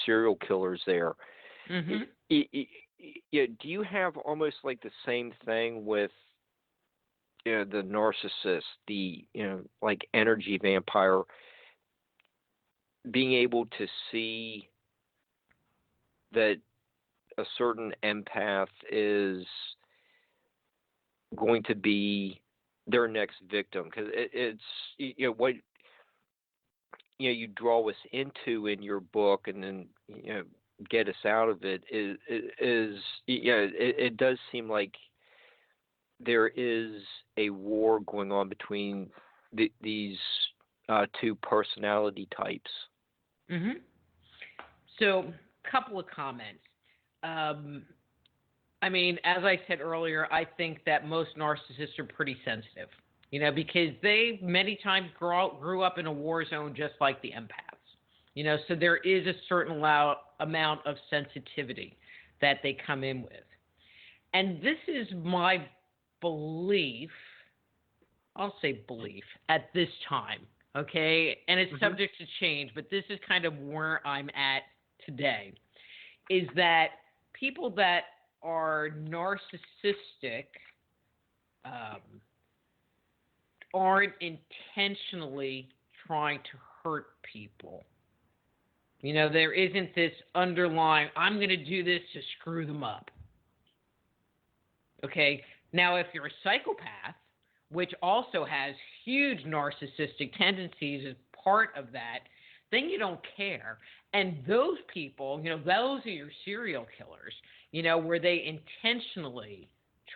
C: serial killers there.
D: Mm-hmm.
C: Do you have almost like the same thing with the narcissist, the like energy vampire, being able to see that a certain empath is going to be their next victim? Because it's what you draw us into in your book, and then get us out of it is it does seem like there is a war going on between these two personality types.
D: Mm-hmm. So, couple of comments. I mean, as I said earlier, I think that most narcissists are pretty sensitive, because they many times grew up in a war zone just like the empaths, so there is a certain amount of sensitivity that they come in with. And this is my belief, I'll say belief, at this time, okay? And it's subject to change, but this is kind of where I'm at today, is that people that are narcissistic aren't intentionally trying to hurt people. There isn't this underlying, I'm going to do this to screw them up. Okay? Now, if you're a psychopath, which also has huge narcissistic tendencies as part of that, then you don't care. And those people, those are your serial killers, where they intentionally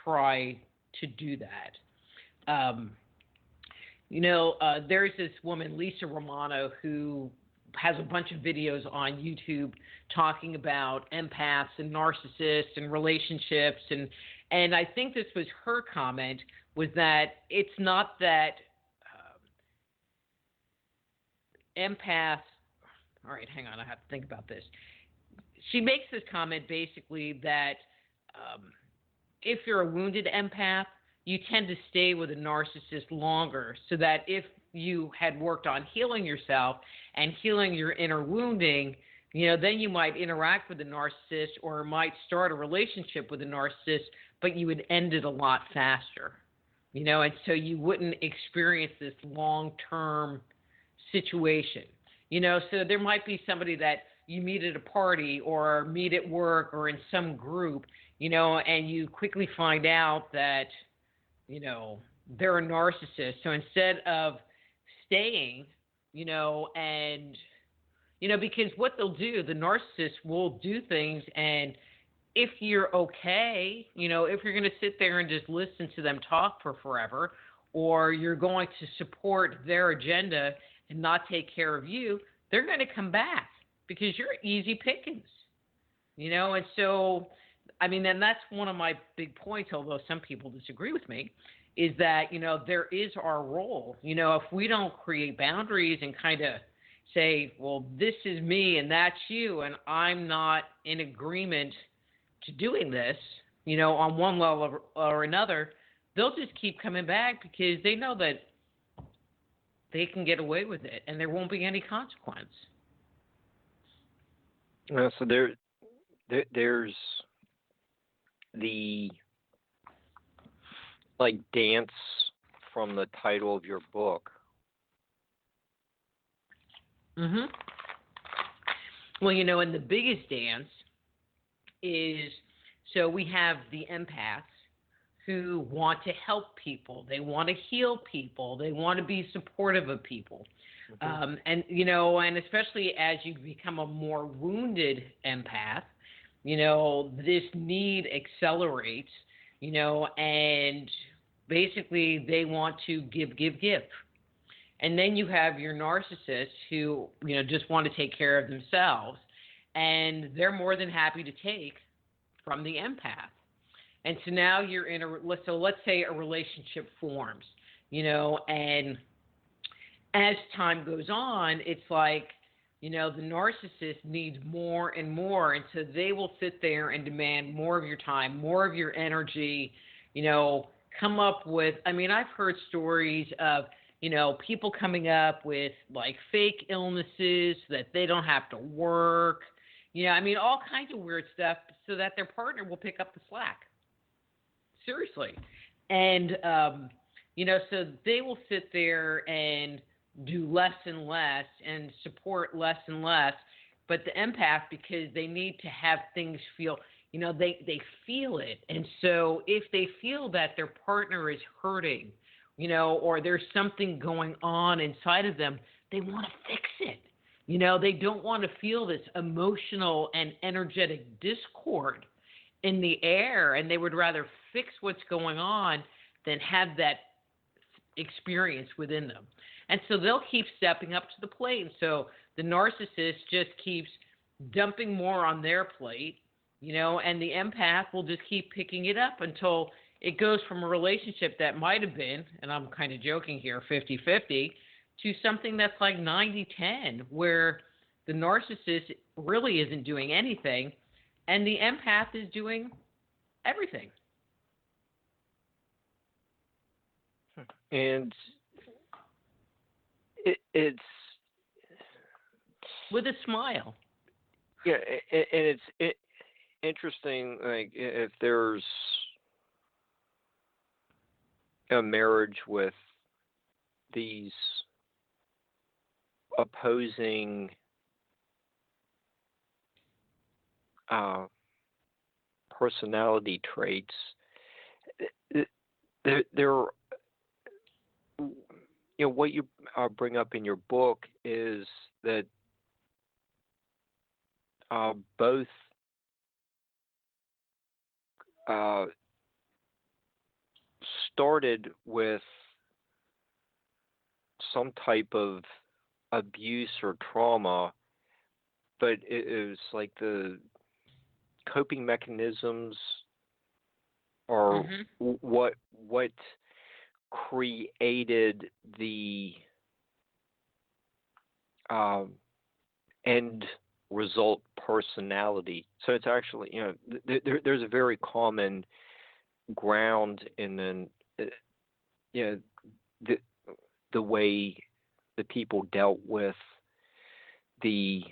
D: try to do that. There's this woman, Lisa Romano, who has a bunch of videos on YouTube talking about empaths and narcissists and relationships. And I think this was her comment, was that it's not that empaths, all right, hang on, I have to think about this. She makes this comment basically that if you're a wounded empath, you tend to stay with a narcissist longer, so that if you had worked on healing yourself and healing your inner wounding, then you might interact with a narcissist or might start a relationship with a narcissist, but you would end it a lot faster, and so you wouldn't experience this long-term situation, so there might be somebody that you meet at a party or meet at work or in some group, and you quickly find out that, they're a narcissist. So instead of staying, and, because what they'll do, the narcissist will do things, and if you're okay, if you're going to sit there and just listen to them talk for forever, or you're going to support their agenda and not take care of you, they're going to come back because you're easy pickings, and so, and that's one of my big points, although some people disagree with me, is that, there is our role. If we don't create boundaries and kind of say, well, this is me and that's you, and I'm not in agreement to doing this, on one level or another, they'll just keep coming back because they know that they can get away with it and there won't be any consequence.
C: So there's the dance from the title of your book.
D: Mm-hmm. Well, and the biggest dance is, so we have the empaths who want to help people. They want to heal people. They want to be supportive of people. Mm-hmm. And especially as you become a more wounded empath, this need accelerates, and basically they want to give. And then you have your narcissists who, just want to take care of themselves, and they're more than happy to take from the empath. And so now you're in let's say a relationship forms, and as time goes on, it's like, the narcissist needs more and more, and so they will sit there and demand more of your time, more of your energy, come up with, I've heard stories of, people coming up with fake illnesses so that they don't have to work, all kinds of weird stuff so that their partner will pick up the slack. Seriously. And, so they will sit there and do less and less and support less and less. But the empath, because they need to have things feel, they feel it. And so if they feel that their partner is hurting, or there's something going on inside of them, they want to fix it. They don't want to feel this emotional and energetic discord in the air, and they would rather fix what's going on than have that experience within them. And so they'll keep stepping up to the plate. And so the narcissist just keeps dumping more on their plate, and the empath will just keep picking it up until it goes from a relationship that might have been, and I'm kind of joking here, 50-50, to something that's like 90-10, where the narcissist really isn't doing anything, and the empath is doing everything.
C: And it's
D: with a smile.
C: Yeah, and it's interesting. If there's a marriage with these opposing personality traits, there what you bring up in your book is that both started with some type of abuse or trauma, but it was like the coping mechanisms are what created the end result personality. So it's actually, there's a very common ground in the way the people dealt with the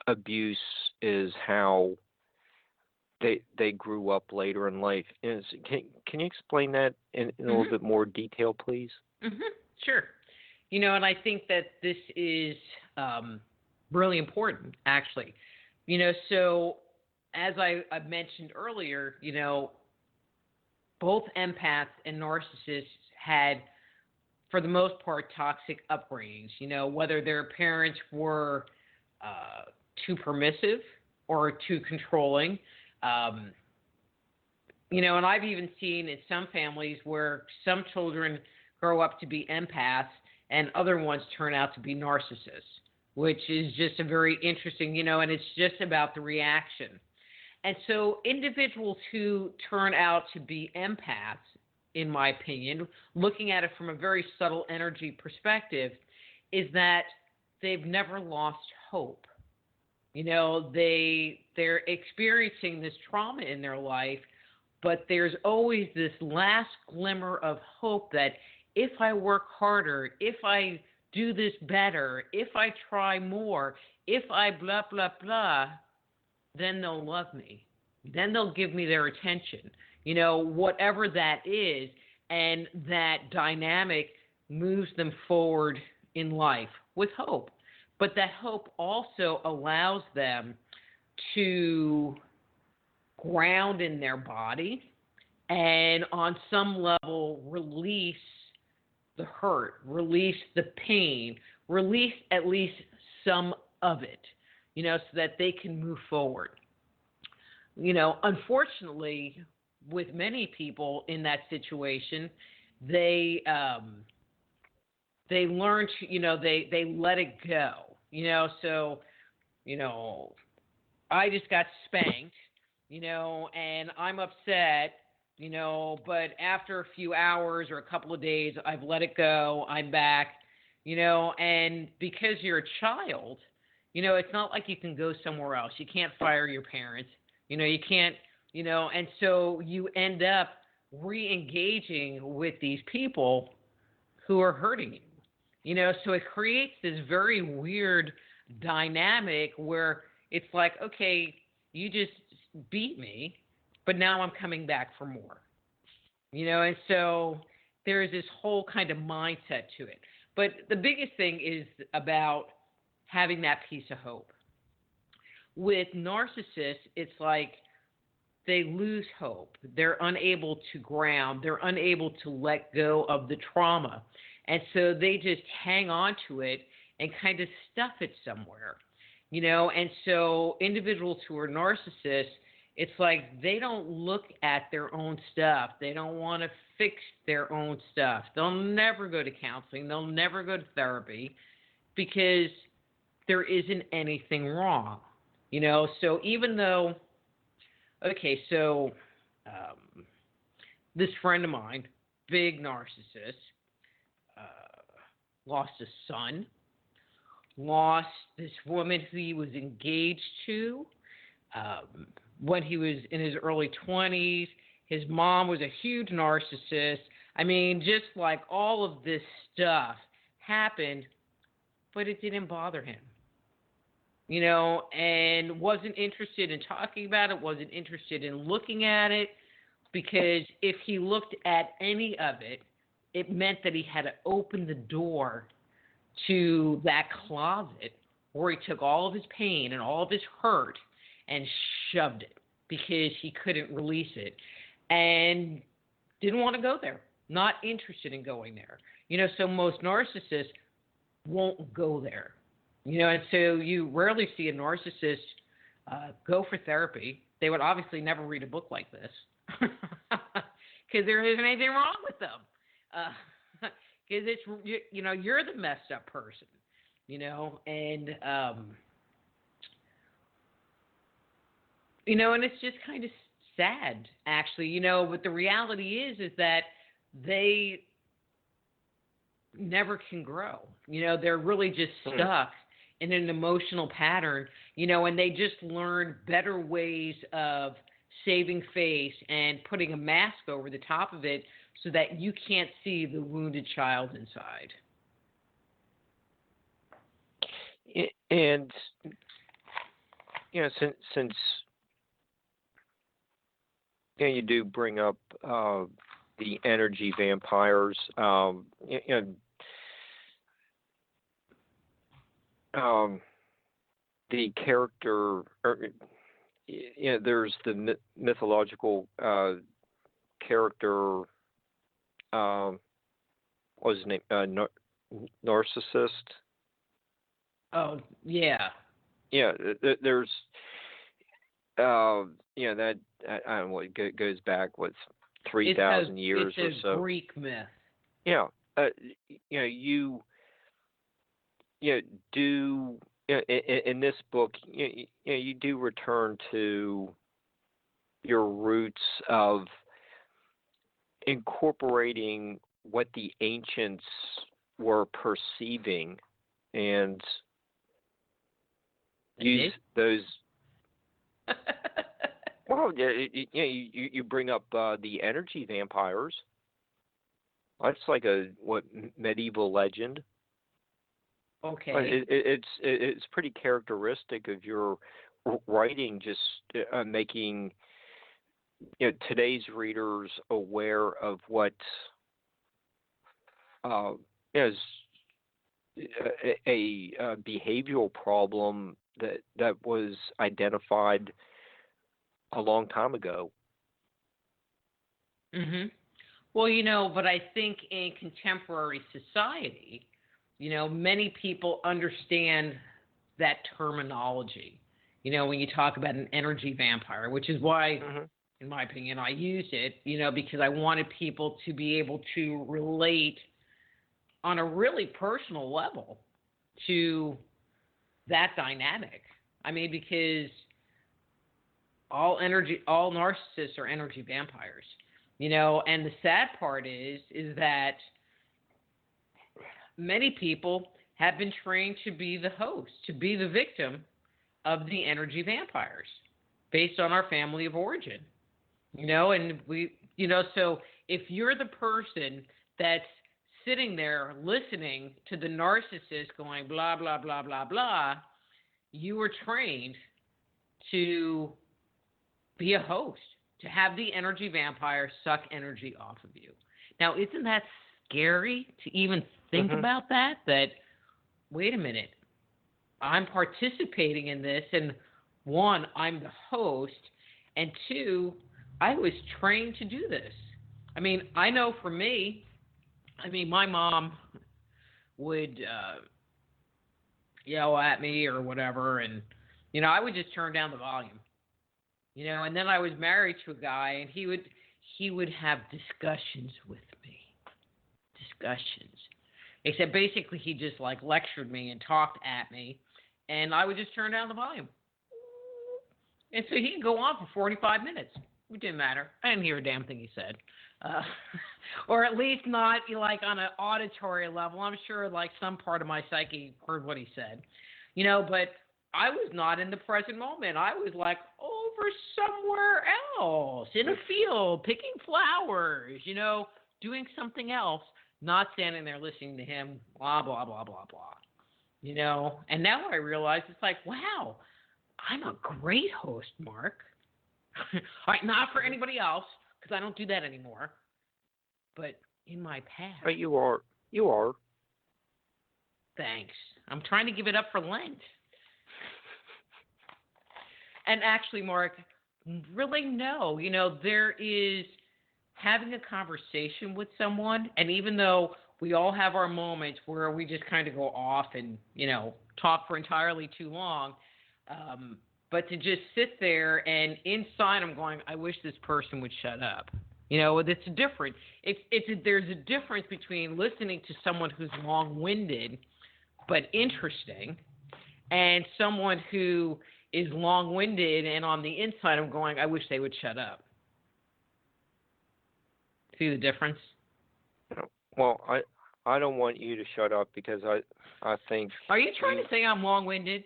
C: abuse is how they grew up later in life. Can you explain that in a little bit more detail, please?
D: Sure. And I think that this is really important, actually. So as I mentioned earlier, both empaths and narcissists had, for the most part, toxic upbringings, whether their parents were too permissive or too controlling. And I've even seen in some families where some children grow up to be empaths and other ones turn out to be narcissists, which is just a very interesting, and it's just about the reaction. And so individuals who turn out to be empaths, in my opinion, looking at it from a very subtle energy perspective, is that they've never lost hope. They're experiencing this trauma in their life, but there's always this last glimmer of hope that if I work harder, if I do this better, if I try more, if I blah, blah, blah, then they'll love me. Then they'll give me their attention, whatever that is. And that dynamic moves them forward in life with hope. But that hope also allows them to ground in their body and on some level release the hurt, release the pain, release at least some of it, so that they can move forward. Unfortunately, with many people in that situation, they learn to, they let it go, so, I just got spanked, and I'm upset, but after a few hours or a couple of days, I've let it go, I'm back, and because you're a child, it's not like you can go somewhere else. You can't fire your parents, you can't, and so you end up re-engaging with these people who are hurting you, so it creates this very weird dynamic where it's like, okay, you just beat me, but now I'm coming back for more, and so there's this whole kind of mindset to it. But the biggest thing is about having that piece of hope. With narcissists, it's like they lose hope. They're unable to ground. They're unable to let go of the trauma. And so they just hang on to it and kind of stuff it somewhere, And so individuals who are narcissists, it's like they don't look at their own stuff. They don't want to fix their own stuff. They'll never go to counseling. They'll never go to therapy because there isn't anything wrong, So even though, okay, so this friend of mine, big narcissist, lost a son, lost this woman who he was engaged to when he was in his early 20s. His mom was a huge narcissist. I mean, just like all of this stuff happened, but it didn't bother him, and wasn't interested in talking about it, wasn't interested in looking at it, because if he looked at any of it, it meant that he had to open the door to that closet where he took all of his pain and all of his hurt and shoved it because he couldn't release it and didn't want to go there, not interested in going there. So most narcissists won't go there, And so you rarely see a narcissist go for therapy. They would obviously never read a book like this because there isn't anything wrong with them. Because it's, you're the messed up person, and, and it's just kind of sad, actually, but the reality is that they never can grow. They're really just stuck in an emotional pattern, and they just learn better ways of saving face and putting a mask over the top of it so that you can't see the wounded child inside.
C: And, since you do bring up the energy vampires, the character, there's the mythological character, what was his name? Narcissist.
D: Oh, yeah.
C: Yeah, there's, that, I don't know, it goes back, 3,000 years or so.
D: It's a Greek myth.
C: Yeah. You do, in this book, you do return to your roots of incorporating what the ancients were perceiving and use those. Well, you bring up the energy vampires. That's like a medieval legend.
D: Okay.
C: It's pretty characteristic of your writing, just making today's readers aware of what is a behavioral problem that was identified a long time ago.
D: Mhm. Well, but I think in contemporary society, many people understand that terminology. When you talk about an energy vampire, which is why, in my opinion, I used it, because I wanted people to be able to relate on a really personal level to that dynamic. I mean, because all narcissists are energy vampires, and the sad part is that many people have been trained to be the host, to be the victim of the energy vampires based on our family of origin, and we, so if you're the person that's sitting there listening to the narcissist going blah, blah, blah, blah, blah, you were trained to be a host, to have the energy vampire suck energy off of you. Now, isn't that scary to even think about that? That, wait a minute, I'm participating in this, and one, I'm the host, and two, I was trained to do this. I mean, I know for me, my mom would yell at me or whatever, and, I would just turn down the volume. And then I was married to a guy, and he would have discussions with me. Discussions. Except basically he just lectured me and talked at me, and I would just turn down the volume. And so he could go on for 45 minutes. It didn't matter. I didn't hear a damn thing he said. Or at least not on an auditory level. I'm sure some part of my psyche heard what he said. But I was not in the present moment. I was over somewhere else, in a field, picking flowers, doing something else, not standing there listening to him, blah, blah, blah, blah, blah. And now I realize it's wow, I'm a great host, Mark. All right, not for anybody else, because I don't do that anymore, but in my past.
C: But you are.
D: Thanks. I'm trying to give it up for Lent. And actually, Mark, really no. There is having a conversation with someone, and even though we all have our moments where we just kind of go off and, talk for entirely too long. But to just sit there and inside I'm going, I wish this person would shut up. It's different. There's a difference between listening to someone who's long-winded but interesting and someone who is long-winded and on the inside I'm going, I wish they would shut up. See the difference?
C: Well, I don't want you to shut up because I think.
D: Are you trying to say I'm long-winded?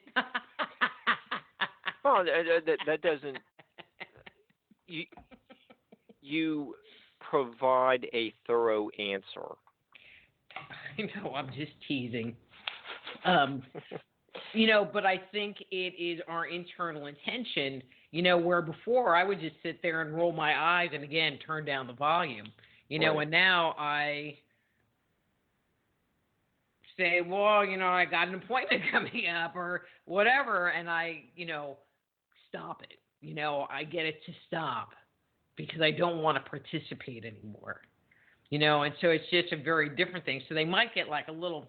C: Well, that doesn't. You provide a thorough answer.
D: I know, I'm just teasing. But I think it is our internal intention, where before I would just sit there and roll my eyes and, again, turn down the volume,
C: right.
D: And now I say, well, I got an appointment coming up or whatever, and I, stop it. I get it to stop because I don't want to participate anymore, and so it's just a very different thing. So they might get like a little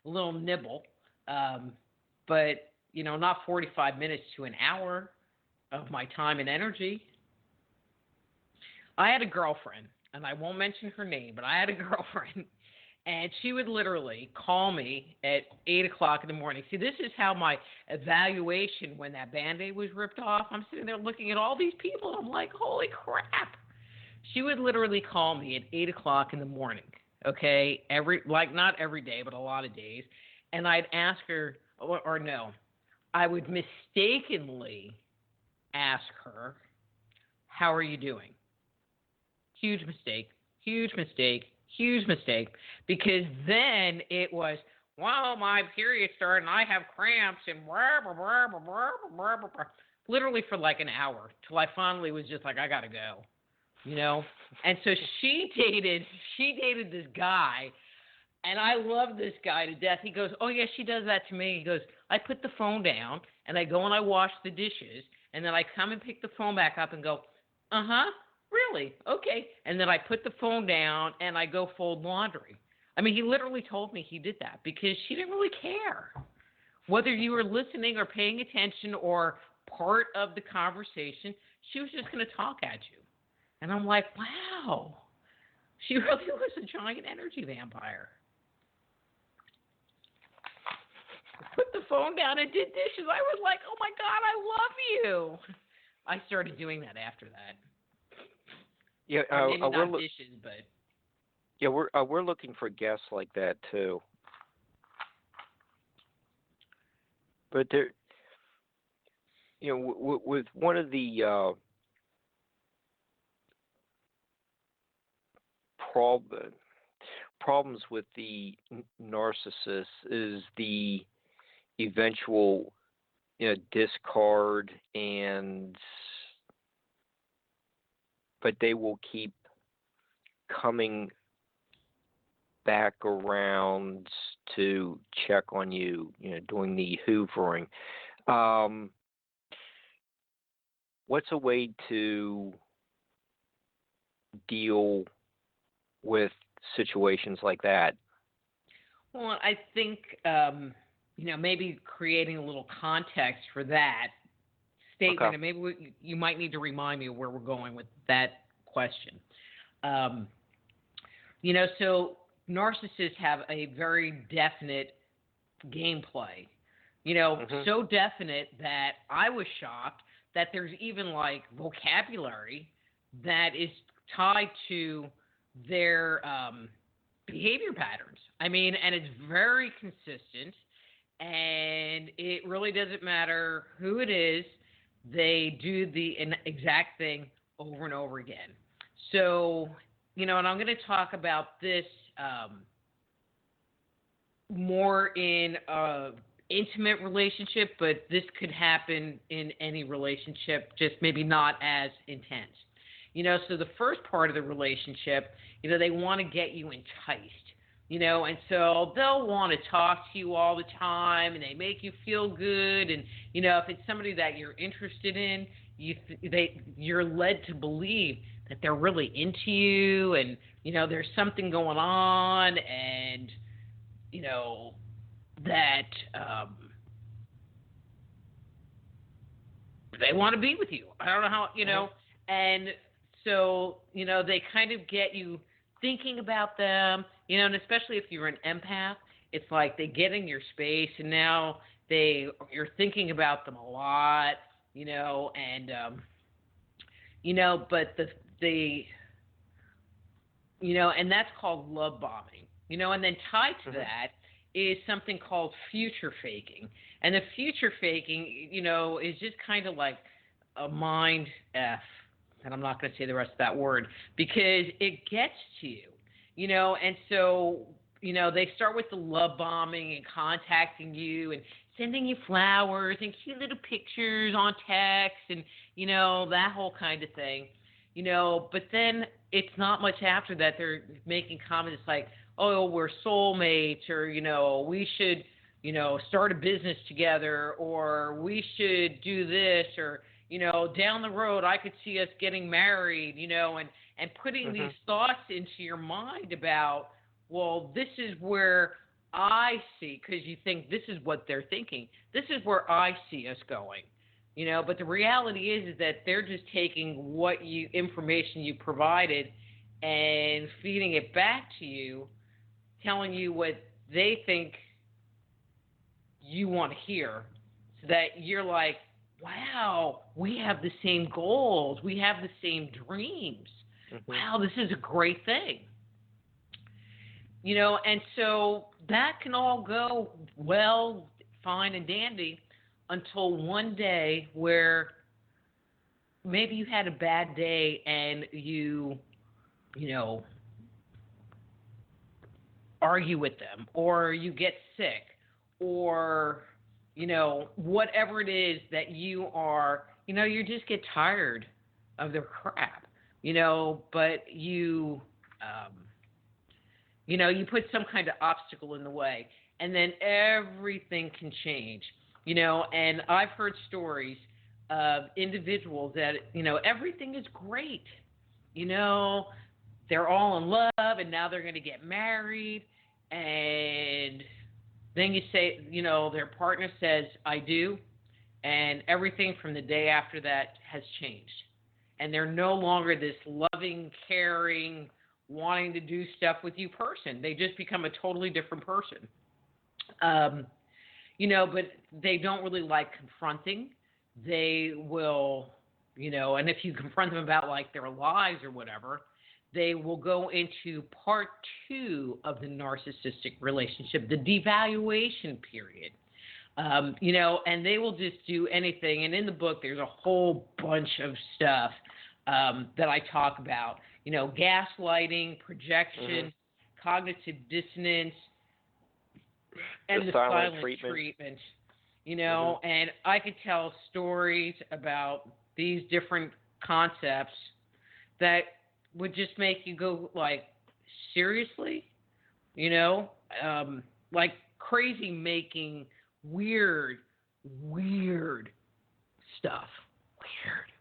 D: nibble, but, not 45 minutes to an hour of my time and energy. I had a girlfriend, and I won't mention her name, but I had a girlfriend, and she would literally call me at 8 o'clock in the morning. See, this is how my evaluation when that Band-Aid was ripped off. I'm sitting there looking at all these people, and I'm like, holy crap. She would literally call me at 8 o'clock in the morning, okay? Not every day, but a lot of days. And I'd ask her, or no, I would mistakenly ask her, how are you doing? Huge mistake, because then it was, wow, my period started and I have cramps and blah, blah, blah, blah, blah, blah, blah, blah. Literally for like an hour till I finally was just like, I got to go, And so she dated this guy, and I love this guy to death. He goes, oh, yeah, she does that to me. He goes, I put the phone down, and I go and I wash the dishes, and then I come and pick the phone back up and go, uh-huh. Really? Okay. And then I put the phone down and I go fold laundry. I mean, he literally told me he did that because she didn't really care whether you were listening or paying attention or part of the conversation. She was just going to talk at you. And I'm like, wow, she really was a giant energy vampire. Put the phone down and did dishes. I was like, oh my God, I love you. I started doing that after that.
C: Yeah,
D: maybe not dishes, but
C: yeah, we're looking for guests like that too. But there, with one of the problems with the narcissist is the eventual, discard but they will keep coming back around to check on you, doing the hoovering. What's a way to deal with situations like that?
D: Well, I think, maybe creating a little context for that statement,
C: okay.
D: And maybe you might need to remind me of where we're going with that question. So narcissists have a very definite gameplay, so definite that I was shocked that there's even like vocabulary that is tied to their behavior patterns. I mean, and it's very consistent, and it really doesn't matter who it is. They do the exact thing over and over again. So, and I'm going to talk about this more in an intimate relationship, but this could happen in any relationship, just maybe not as intense. So the first part of the relationship, they want to get you enticed, and so they'll want to talk to you all the time, and they make you feel good. And, if it's somebody that you're interested in, you're led to believe that they're really into you, and there's something going on, and that they want to be with you. I don't know how, and so, they kind of get you thinking about them, and especially if you're an empath, it's like they get in your space, and now you're thinking about them a lot, and, but and that's called love bombing, and then tied to that is something called future faking. And the future faking, is just kind of like a mind F. And I'm not going to say the rest of that word because it gets to you, and so, they start with the love bombing and contacting you and sending you flowers and cute little pictures on text and, that whole kind of thing, but then it's not much after that. They're making comments like, oh, we're soulmates, or, we should, start a business together, or we should do this, or, down the road, I could see us getting married, and putting these thoughts into your mind about, well, this is where I see, because you think this is what they're thinking. This is where I see us going, but the reality is that they're just taking information you provided and feeding it back to you, telling you what they think you want to hear, so that you're like, wow, we have the same goals. We have the same dreams. Wow, this is a great thing. And so that can all go well, fine and dandy, until one day where maybe you had a bad day and you argue with them, or you get sick, or whatever it is that you are, you just get tired of their crap, but you you put some kind of obstacle in the way, and then everything can change, and I've heard stories of individuals that, everything is great, they're all in love, and now they're going to get married, and then you say, their partner says, I do, and everything from the day after that has changed. And they're no longer this loving, caring, wanting to do stuff with you person. They just become a totally different person. But they don't really like confronting. They will, and if you confront them about like their lives or whatever, they will go into part 2 of the narcissistic relationship, the devaluation period. And they will just do anything. And in the book, there's a whole bunch of stuff that I talk about. Gaslighting, projection, cognitive dissonance, and the silent treatment. And I could tell stories about these different concepts that would just make you go like, seriously? Like crazy making weird stuff. Weird.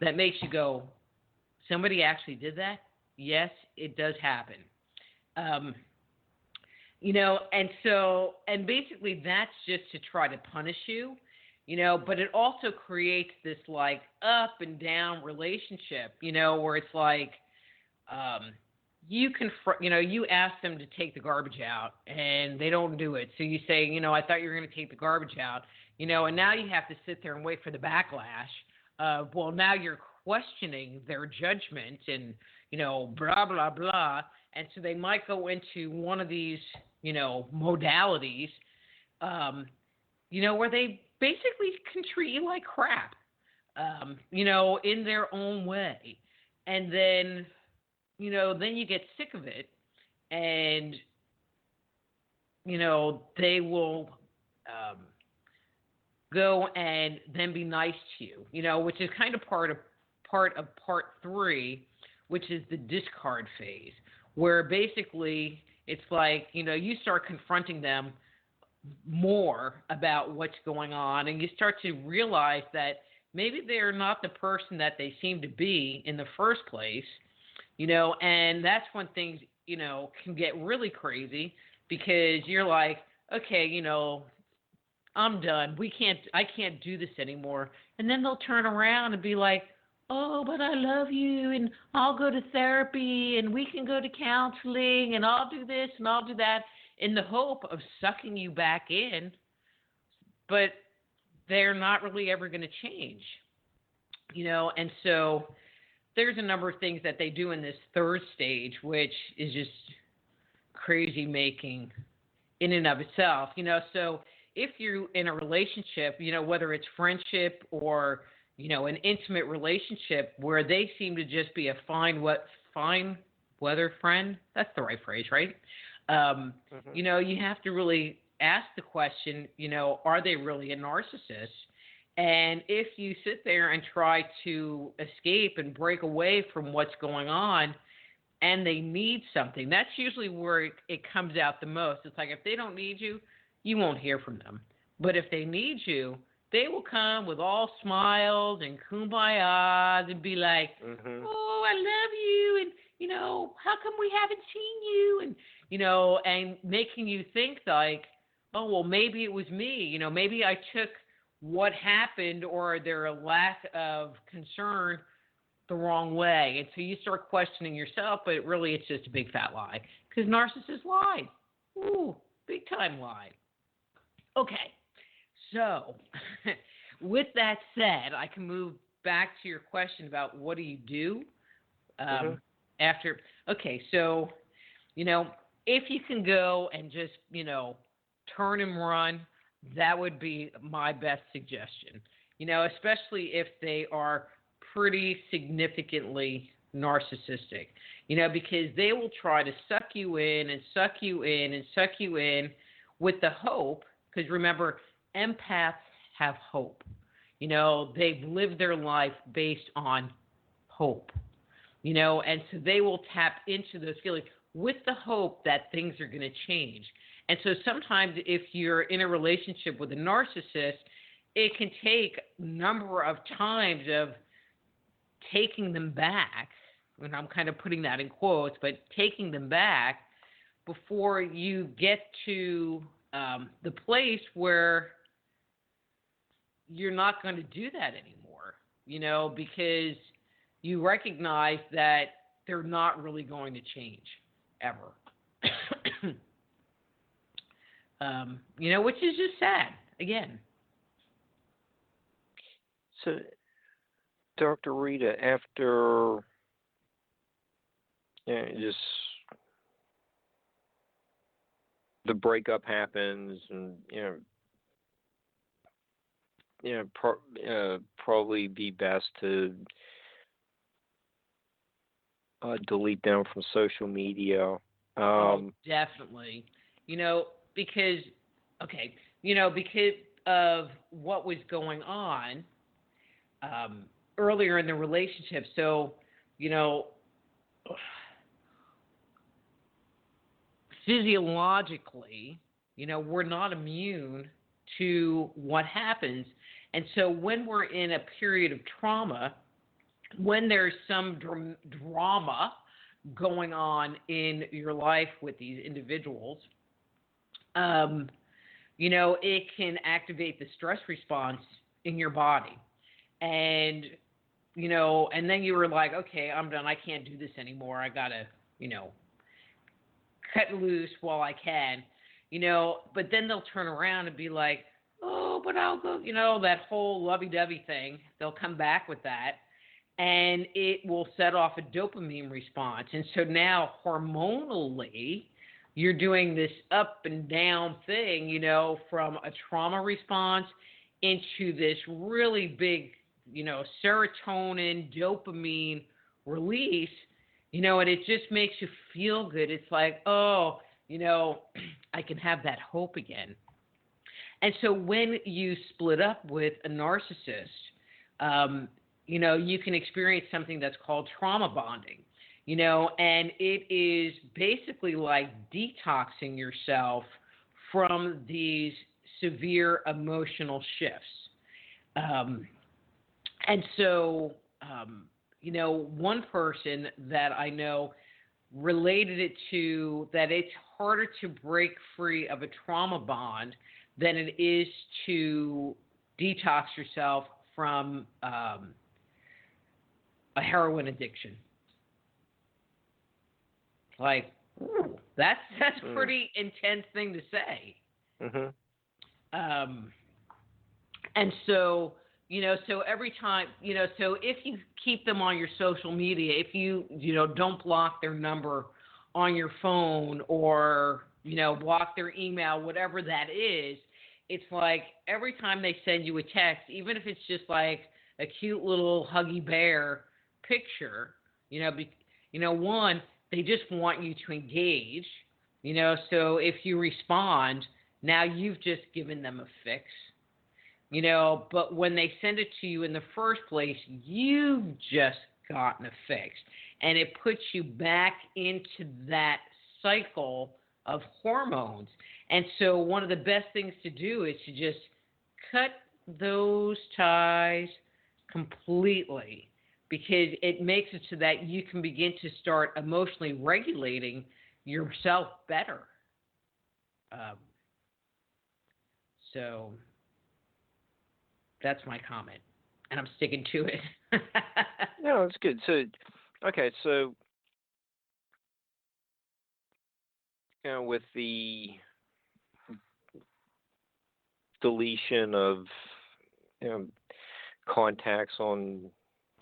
D: That makes you go, somebody actually did that? Yes, it does happen. And basically that's just to try to punish you, but it also creates this like up and down relationship, where it's like, you ask them to take the garbage out and they don't do it. So you say, I thought you were going to take the garbage out, and now you have to sit there and wait for the backlash. Well, now you're questioning their judgment and, blah, blah, blah. And so they might go into one of these, modalities, where they basically can treat you like crap, in their own way. And then, then you get sick of it and, they will go and then be nice to you, which is kind of part of part 3, which is the discard phase, where basically it's like, you start confronting them more about what's going on, and you start to realize that maybe they're not the person that they seem to be in the first place, and that's when things, can get really crazy because you're like, okay, I'm done. I can't do this anymore. And then they'll turn around and be like, oh, but I love you, and I'll go to therapy, and we can go to counseling, and I'll do this, and I'll do that, in the hope of sucking you back in. But they're not really ever going to change, and so there's a number of things that they do in this third stage, which is just crazy making in and of itself, so if you're in a relationship, whether it's friendship or, an intimate relationship where they seem to just be a fine weather friend, that's the right phrase, right? You have to really ask the question, are they really a narcissist? And if you sit there and try to escape and break away from what's going on and they need something, that's usually where it comes out the most. It's like if they don't need you, you won't hear from them. But if they need you, they will come with all smiles and kumbayas and be like, oh, I love you, and, how come we haven't seen you? And, and making you think like, oh, well, maybe it was me. Maybe I took what happened or their lack of concern the wrong way. And so you start questioning yourself, but really it's just a big fat lie because narcissists lie. Ooh, big time lie. Okay, so with that said, I can move back to your question about what do you do after. Okay, so, if you can go and just, turn and run, that would be my best suggestion, especially if they are pretty significantly narcissistic, because they will try to suck you in and suck you in and suck you in with the hope, because remember, empaths have hope. They've lived their life based on hope, and so they will tap into those feelings with the hope that things are going to change. And so sometimes if you're in a relationship with a narcissist, it can take a number of times of taking them back, and I'm kind of putting that in quotes, but taking them back before you get to the place where you're not going to do that anymore, because you recognize that they're not really going to change ever. Which is just sad, again.
C: So, Dr. Rita, after just the breakup happens, and probably be best to delete them from social media.
D: Definitely. Because of what was going on earlier in the relationship. So, physiologically, we're not immune to what happens. And so when we're in a period of trauma, when there's some drama going on in your life with these individuals, it can activate the stress response in your body. And, and then you were like, okay, I'm done. I can't do this anymore. I got to, cut loose while I can, but then they'll turn around and be like, oh, but I'll go, that whole lovey-dovey thing. They'll come back with that, and it will set off a dopamine response. And so now hormonally, you're doing this up and down thing, from a trauma response into this really big, serotonin, dopamine release, and it just makes you feel good. It's like, oh, I can have that hope again. And so when you split up with a narcissist, you can experience something that's called trauma bonding, and it is basically like detoxing yourself from these severe emotional shifts. And so, one person that I know related it to that it's harder to break free of a trauma bond than it is to detox yourself from a heroin addiction. Like, ooh, that's a pretty intense thing to say.
C: Mm-hmm.
D: And so, so every time, so if you keep them on your social media, if you, don't block their number on your phone or, block their email, whatever that is, it's like every time they send you a text, even if it's just like a cute little huggy bear picture, one, they just want you to engage, so if you respond, now you've just given them a fix. But when they send it to you in the first place, you've just gotten a fix. And it puts you back into that cycle of hormones. And so one of the best things to do is to just cut those ties completely, because it makes it so that you can begin to start emotionally regulating yourself better. So that's my comment, and I'm sticking to it.
C: No, it's good. So, okay, so with the deletion of contacts on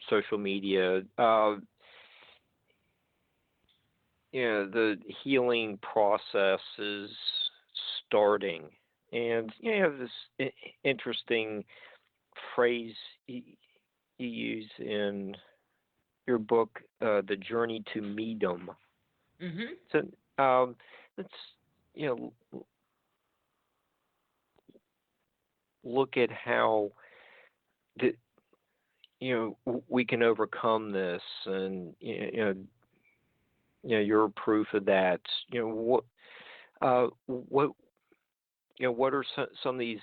C: social media, the healing process is starting, and you have this interesting phrase you use in your book, "The Journey to Medom."
D: Mm-hmm.
C: So let's look at how we can overcome this, and you're proof of that. What are some of these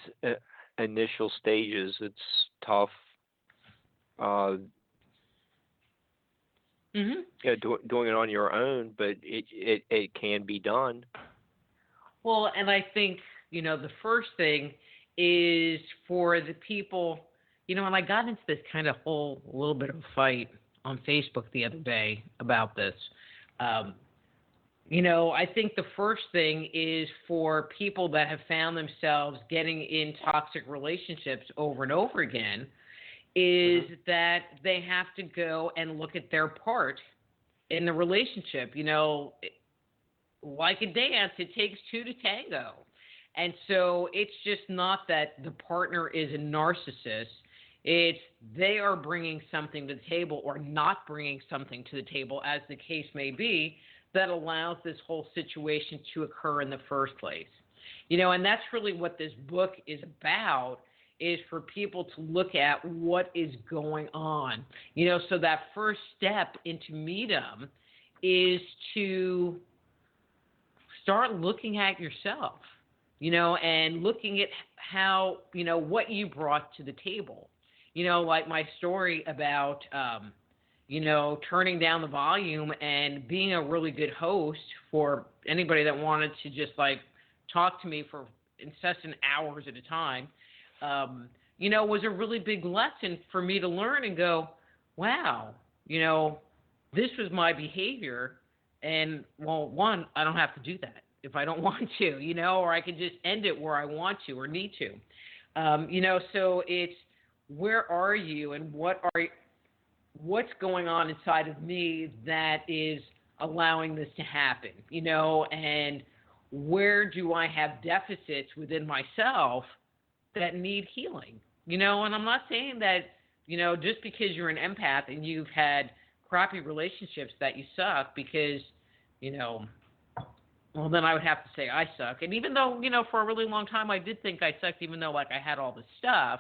C: initial stages? It's tough. Doing it on your own, but it can be done.
D: Well, and I think, the first thing is for the people, and I got into this kind of whole little bit of a fight on Facebook the other day about this. I think the first thing is for people that have found themselves getting in toxic relationships over and over again, is that they have to go and look at their part in the relationship. Like a dance, it takes two to tango. And so it's just not that the partner is a narcissist. It's they are bringing something to the table or not bringing something to the table, as the case may be, that allows this whole situation to occur in the first place. And that's really what this book is about, is for people to look at what is going on. So that first step into Medom is to start looking at yourself, and looking at how, what you brought to the table. Like my story about, turning down the volume and being a really good host for anybody that wanted to just like talk to me for incessant hours at a time, was a really big lesson for me to learn and go, wow, this was my behavior. And, well, one, I don't have to do that if I don't want to, or I can just end it where I want to or need to. So it's where are you and what's going on inside of me that is allowing this to happen, and where do I have deficits within myself that need healing, and I'm not saying that, just because you're an empath and you've had crappy relationships that you suck, because, well, then I would have to say I suck. And even though, for a really long time I did think I sucked, even though like I had all this stuff,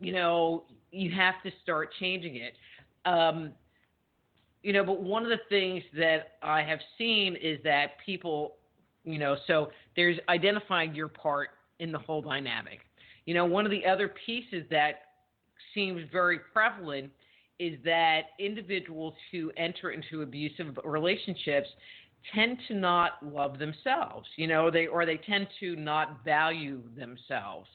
D: you have to start changing it. But one of the things that I have seen is that people, so there's identifying your part in the whole dynamic. One of the other pieces that seems very prevalent is that individuals who enter into abusive relationships tend to not love themselves, they tend to not value themselves.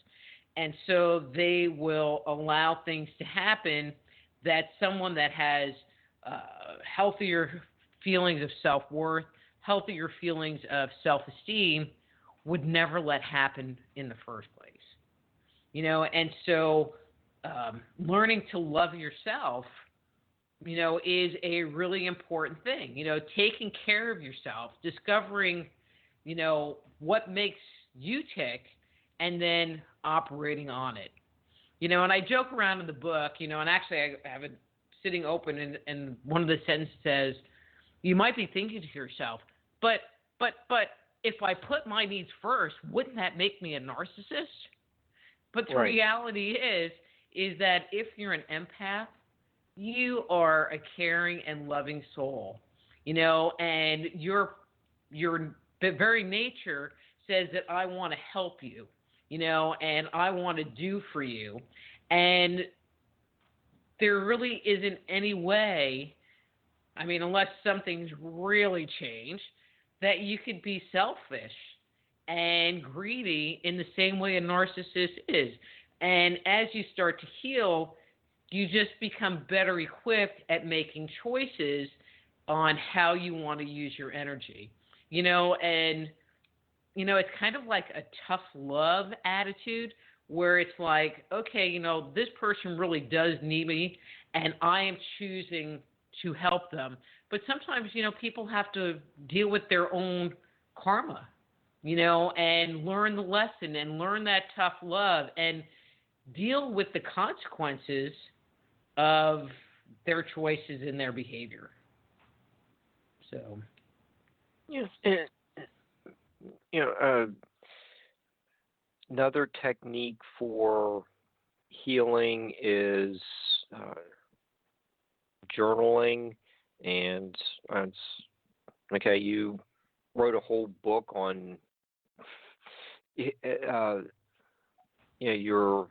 D: And so they will allow things to happen that someone that has healthier feelings of self-worth, healthier feelings of self-esteem would never let happen in the first place. And so learning to love yourself, is a really important thing. Taking care of yourself, discovering, what makes you tick, and then operating on it. And I joke around in the book, and actually I have it sitting open, and one of the sentences says, you might be thinking to yourself, but if I put my needs first, wouldn't that make me a narcissist? But the reality is that if you're an empath, you are a caring and loving soul, and your very nature says that I want to help you, and I want to do for you. And there really isn't any way, unless something's really changed, that you could be selfish and greedy in the same way a narcissist is. And as you start to heal, you just become better equipped at making choices on how you want to use your energy. And it's kind of like a tough love attitude where it's like, okay, this person really does need me and I am choosing to help them. But sometimes, people have to deal with their own karma, and learn the lesson and learn that tough love and deal with the consequences of their choices and their behavior. So,
C: yes, another technique for healing is journaling, and you wrote a whole book on your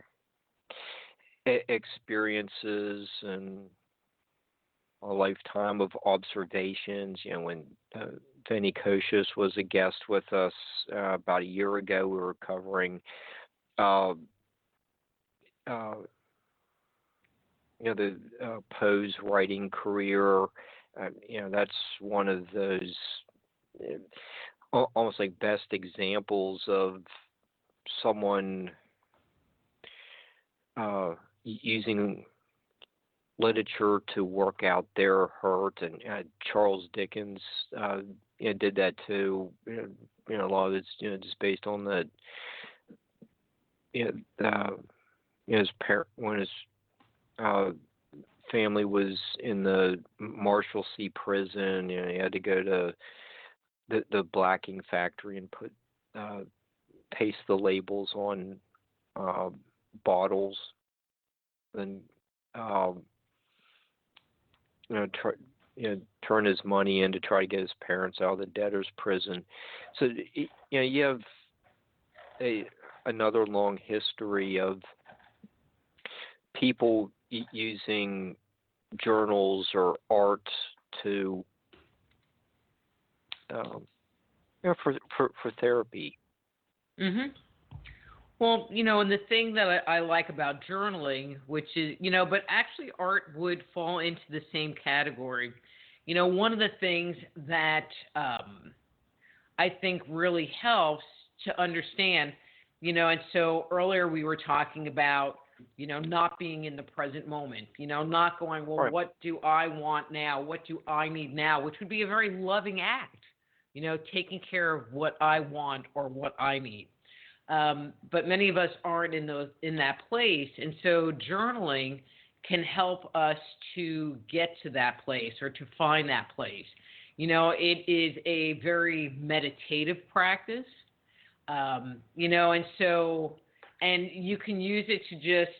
C: experiences and a lifetime of observations. When Vinny Kocius was a guest with us about a year ago, we were covering the Poe's writing career. That's one of those almost like best examples of someone using literature to work out their hurt, and Charles Dickens did that too. A lot of it's just based on that. When his family was in the Marshalsea prison, he had to go to the blacking factory and paste the labels on bottles, and turn his money in to try to get his parents out of the debtor's prison. So you have another long history of people using journals or art to for therapy.
D: Mhm. Well, and the thing that I like about journaling, which is, but actually art would fall into the same category. One of the things that I think really helps to understand, and so earlier we were talking about, not being in the present moment, not going, well,
C: right.
D: What do I want now? What do I need now? Which would be a very loving act, taking care of what I want or what I need. But many of us aren't in that place. And so journaling can help us to get to that place or to find that place. It is a very meditative practice, and you can use it to just,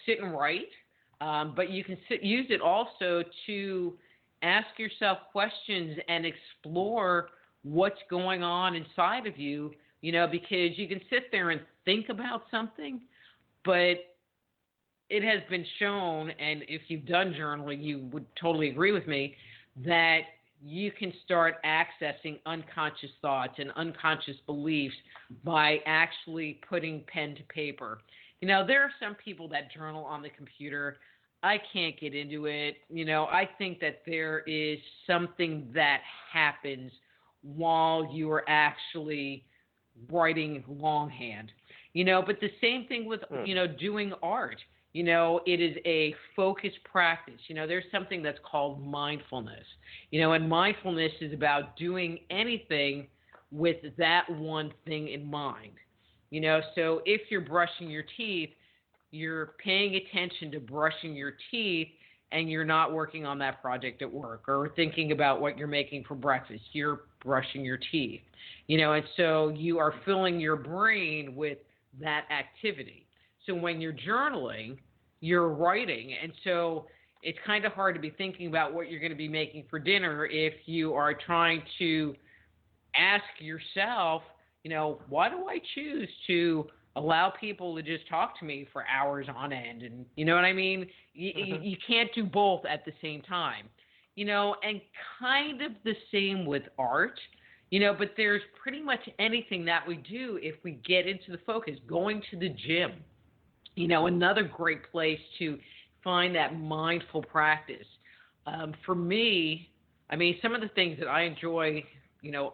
D: sit and write, but you can use it also to ask yourself questions and explore what's going on inside of you, because you can sit there and think about something, but it has been shown, and if you've done journaling, you would totally agree with me, that you can start accessing unconscious thoughts and unconscious beliefs by actually putting pen to paper. There are some people that journal on the computer. I can't get into it. I think that there is something that happens while you are actually writing longhand. But the same thing with, doing art. It is a focused practice. There's something that's called mindfulness. And mindfulness is about doing anything with that one thing in mind. So if you're brushing your teeth, you're paying attention to brushing your teeth and you're not working on that project at work or thinking about what you're making for breakfast. You're brushing your teeth. And so you are filling your brain with that activity. So when you're journaling, you're writing. And so it's kind of hard to be thinking about what you're going to be making for dinner if you are trying to ask yourself, why do I choose to allow people to just talk to me for hours on end? And you know what I mean? You can't do both at the same time. And kind of the same with art. But there's pretty much anything that we do if we get into the focus. Going to the gym, another great place to find that mindful practice. For me, some of the things that I enjoy,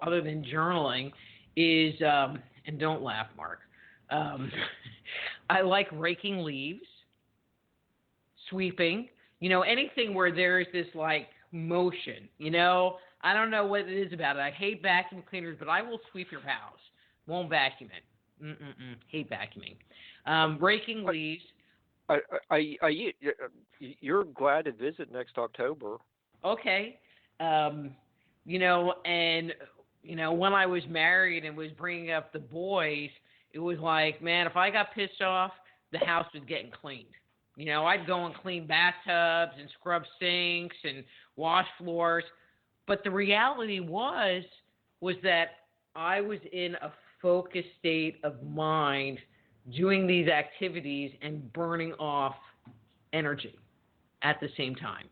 D: other than journaling is, and don't laugh, Mark, I like raking leaves, sweeping, anything where there's this like motion, I don't know what it is about it. I hate vacuum cleaners, but I will sweep your house. Won't vacuum it. Hate vacuuming. Raking leaves.
C: You're glad to visit next October.
D: Okay. And, when I was married and was bringing up the boys, it was like, man, if I got pissed off, the house was getting cleaned. I'd go and clean bathtubs and scrub sinks and wash floors. But the reality was that I was in a focused state of mind doing these activities and burning off energy at the same time.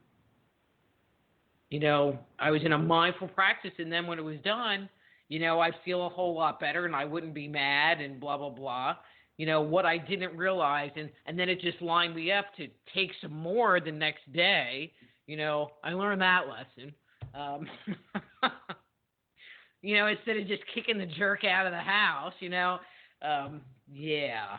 D: I was in a mindful practice, and then when it was done, I'd feel a whole lot better and I wouldn't be mad and blah, blah, blah. What I didn't realize, and then it just lined me up to take some more the next day. I learned that lesson. Instead of just kicking the jerk out of the house, yeah.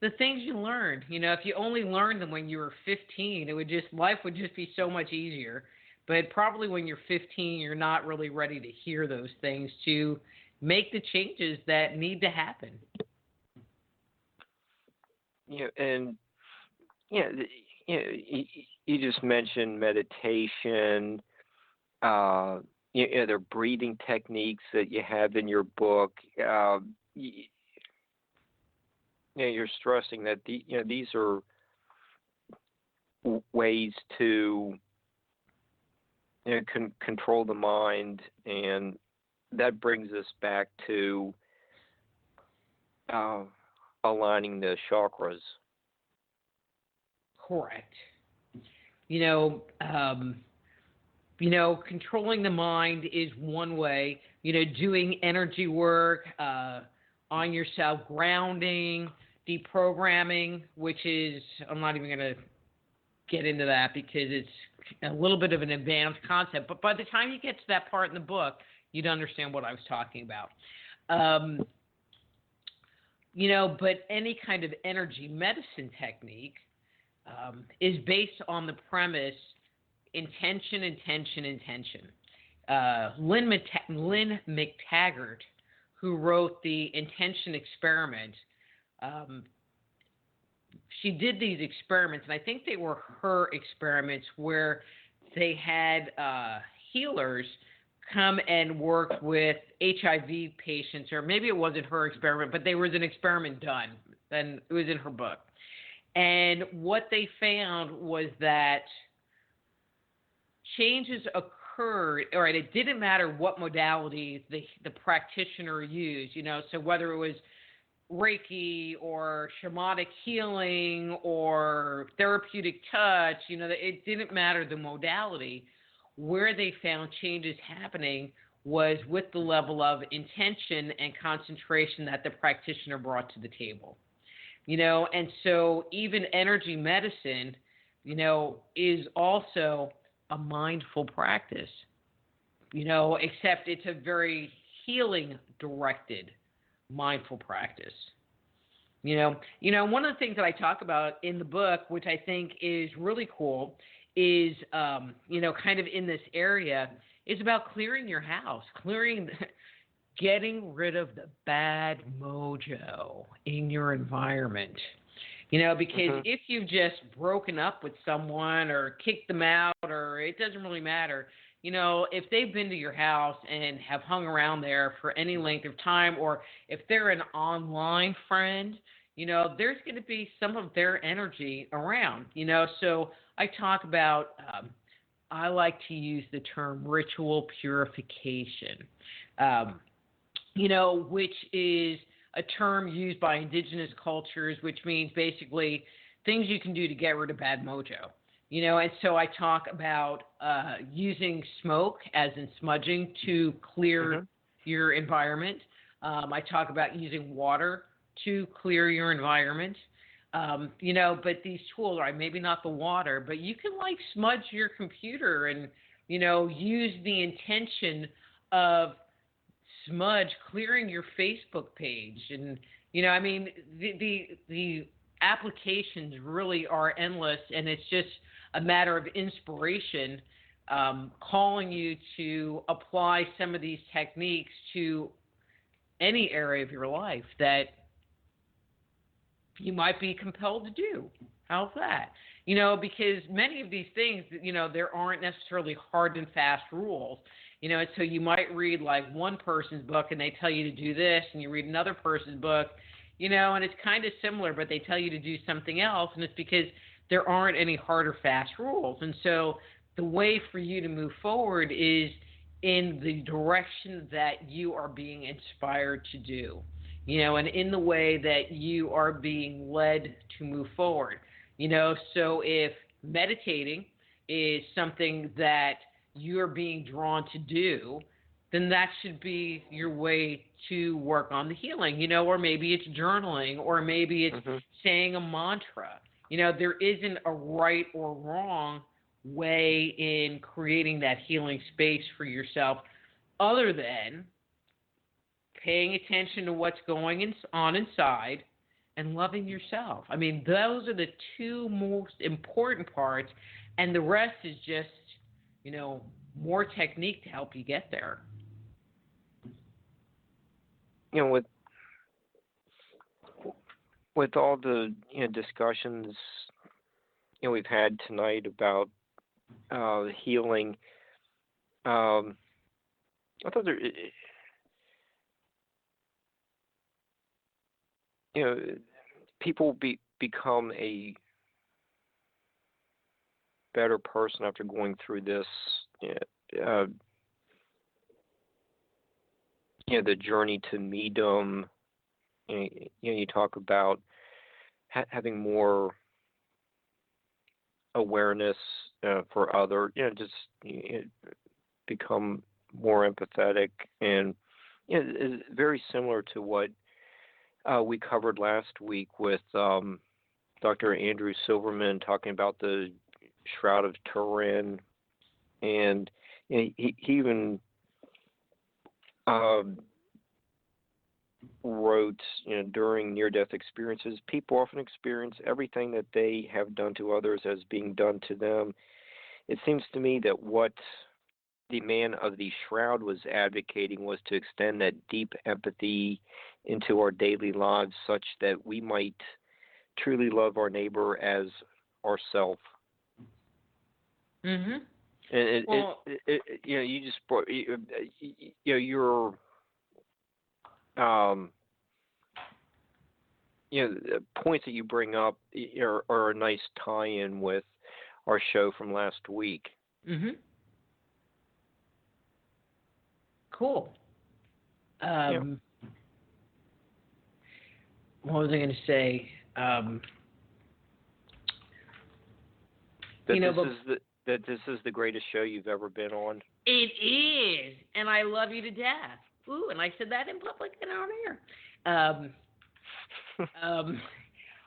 D: The things you learned, if you only learned them when you were 15, life would just be so much easier. But probably when you're 15, you're not really ready to hear those things to make the changes that need to happen.
C: You just mentioned meditation. There are breathing techniques that you have in your book. You're stressing that these are ways to control the mind, and that brings us back to aligning the chakras.
D: Correct. Controlling the mind is one way. Doing energy work on yourself, grounding, deprogramming, which is, I'm not even going to get into that because it's a little bit of an advanced concept. But by the time you get to that part in the book, you'd understand what I was talking about. But any kind of energy medicine technique is based on the premise intention, intention, intention. Lynn McTaggart, who wrote the Intention Experiment, she did these experiments, and I think they were her experiments, where they had healers come and work with HIV patients, or maybe it wasn't her experiment, but there was an experiment done, and it was in her book. And what they found was that changes occurred, all right, it didn't matter what modality the practitioner used, so whether it was Reiki or shamanic healing or therapeutic touch, it didn't matter the modality. Where they found changes happening was with the level of intention and concentration that the practitioner brought to the table. And so even energy medicine, is also a mindful practice, except it's a very healing directed mindful practice. One of the things that I talk about in the book, which I think is really cool, is, kind of in this area, is about clearing your house, getting rid of the bad mojo in your environment. Because if you've just broken up with someone or kicked them out, or it doesn't really matter, if they've been to your house and have hung around there for any length of time, or if they're an online friend, there's going to be some of their energy around, So I talk about, I like to use the term ritual purification, which is a term used by indigenous cultures, which means basically things you can do to get rid of bad mojo. And so I talk about using smoke, as in smudging, to clear your environment. I talk about using water to clear your environment. But these tools are maybe not the water, but you can smudge your computer and, use the intention of smudge clearing your Facebook page. And, the applications really are endless, and it's just a matter of inspiration, calling you to apply some of these techniques to any area of your life that you might be compelled to do. How's that? Because many of these things, there aren't necessarily hard and fast rules. And so you might read one person's book and they tell you to do this, and you read another person's book, and it's kind of similar, but they tell you to do something else, and it's because there aren't any hard or fast rules. And so the way for you to move forward is in the direction that you are being inspired to do, and in the way that you are being led to move forward. So if meditating is something that you're being drawn to do, then that should be your way to work on the healing, or maybe it's journaling, or maybe it's saying a mantra. There isn't a right or wrong way in creating that healing space for yourself, other than paying attention to what's going on inside and loving yourself. Those are the two most important parts, and the rest is just, more technique to help you get there.
C: With all the discussions we've had tonight about healing, I thought people become a better person after going through this. The journey to medium. You talk about having more awareness for other. Become more empathetic, and it's very similar to what we covered last week with Dr. Andrew Silverman talking about the Shroud of Turin, and he even wrote, during near-death experiences, people often experience everything that they have done to others as being done to them. It seems to me that what the man of the shroud was advocating was to extend that deep empathy into our daily lives, such that we might truly love our neighbor as ourselves.
D: Mm-hmm.
C: And you just brought, your the points that you bring up are a nice tie-in with our show from last week.
D: Mm-hmm. Cool. what was I going to say?
C: That this is the greatest show you've ever been on.
D: It is, and I love you to death. Ooh, and I said that in public and on air.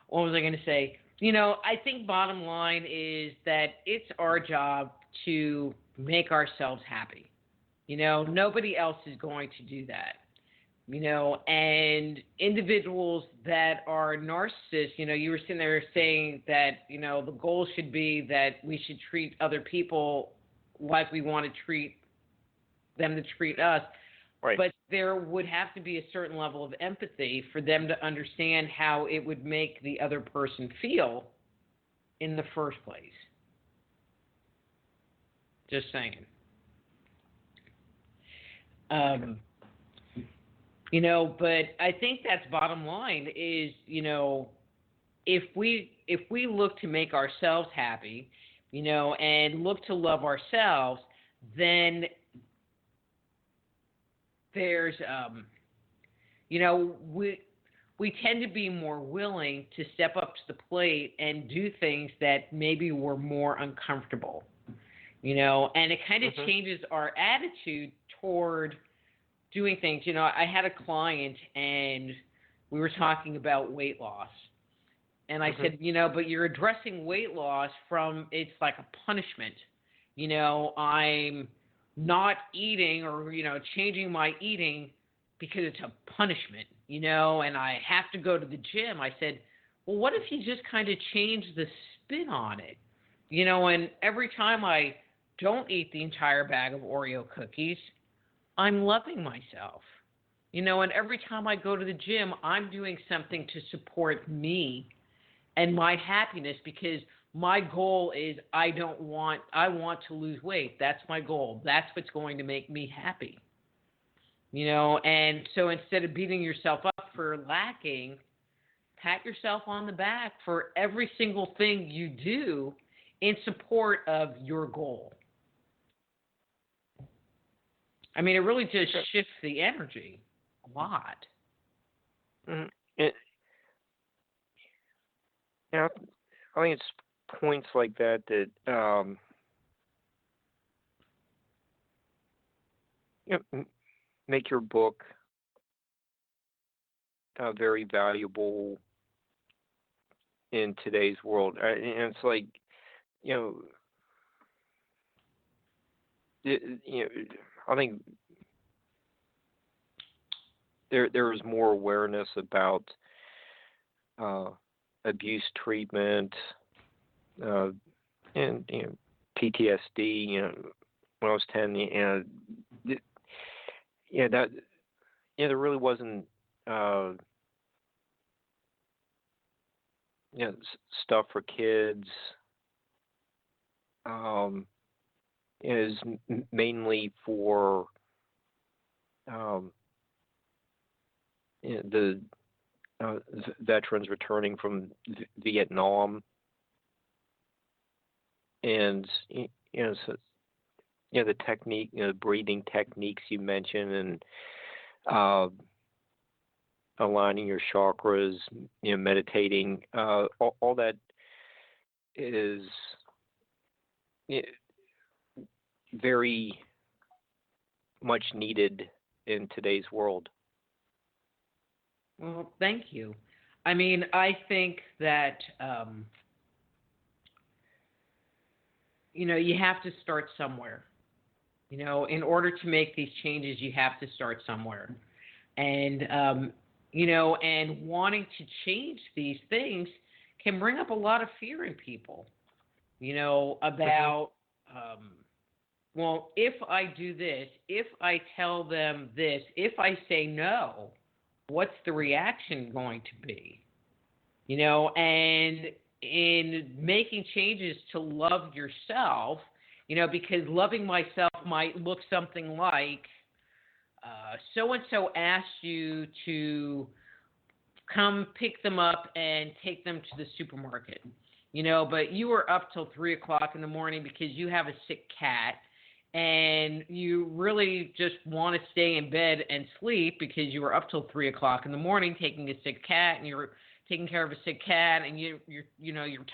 D: What was I going to say? I think bottom line is that it's our job to make ourselves happy. Nobody else is going to do that. And individuals that are narcissists, you were sitting there saying that, the goal should be that we should treat other people like we want to treat them to treat us.
C: Right.
D: But there would have to be a certain level of empathy for them to understand how it would make the other person feel in the first place. Just saying. But I think that's bottom line is, if we look to make ourselves happy, and look to love ourselves, then there's, we tend to be more willing to step up to the plate and do things that maybe were more uncomfortable, and it kind of changes our attitude toward doing things. I had a client and we were talking about weight loss. And I said, but you're addressing weight loss from, it's like a punishment. I'm not eating or, changing my eating because it's a punishment, and I have to go to the gym. I said, well, what if you just kind of change the spin on it? And every time I don't eat the entire bag of Oreo cookies, I'm loving myself. And every time I go to the gym, I'm doing something to support me and my happiness, because my goal is I want to lose weight. That's my goal. That's what's going to make me happy. And so instead of beating yourself up for lacking, pat yourself on the back for every single thing you do in support of your goal. I mean, it really just shifts the energy a lot.
C: I think it's points like that make your book very valuable in today's world. And it's like, I think there is more awareness about abuse treatment and PTSD. When I was 10, there really wasn't stuff for kids. Is mainly for the veterans returning from Vietnam, and the technique, breathing techniques you mentioned, and aligning your chakras, meditating, all that is very much needed in today's world.
D: Well, thank you. I mean, I think that, you have to start somewhere. In order to make these changes, you have to start somewhere. And, and wanting to change these things can bring up a lot of fear in people, about, well, if I do this, if I tell them this, if I say no, what's the reaction going to be? And in making changes to love yourself, because loving myself might look something like, so-and-so asked you to come pick them up and take them to the supermarket, but you were up till 3 o'clock in the morning because you have a sick cat, and you really just want to stay in bed and sleep because you were up till 3 o'clock in the morning taking a sick cat, and you're taking care of a sick cat, and you're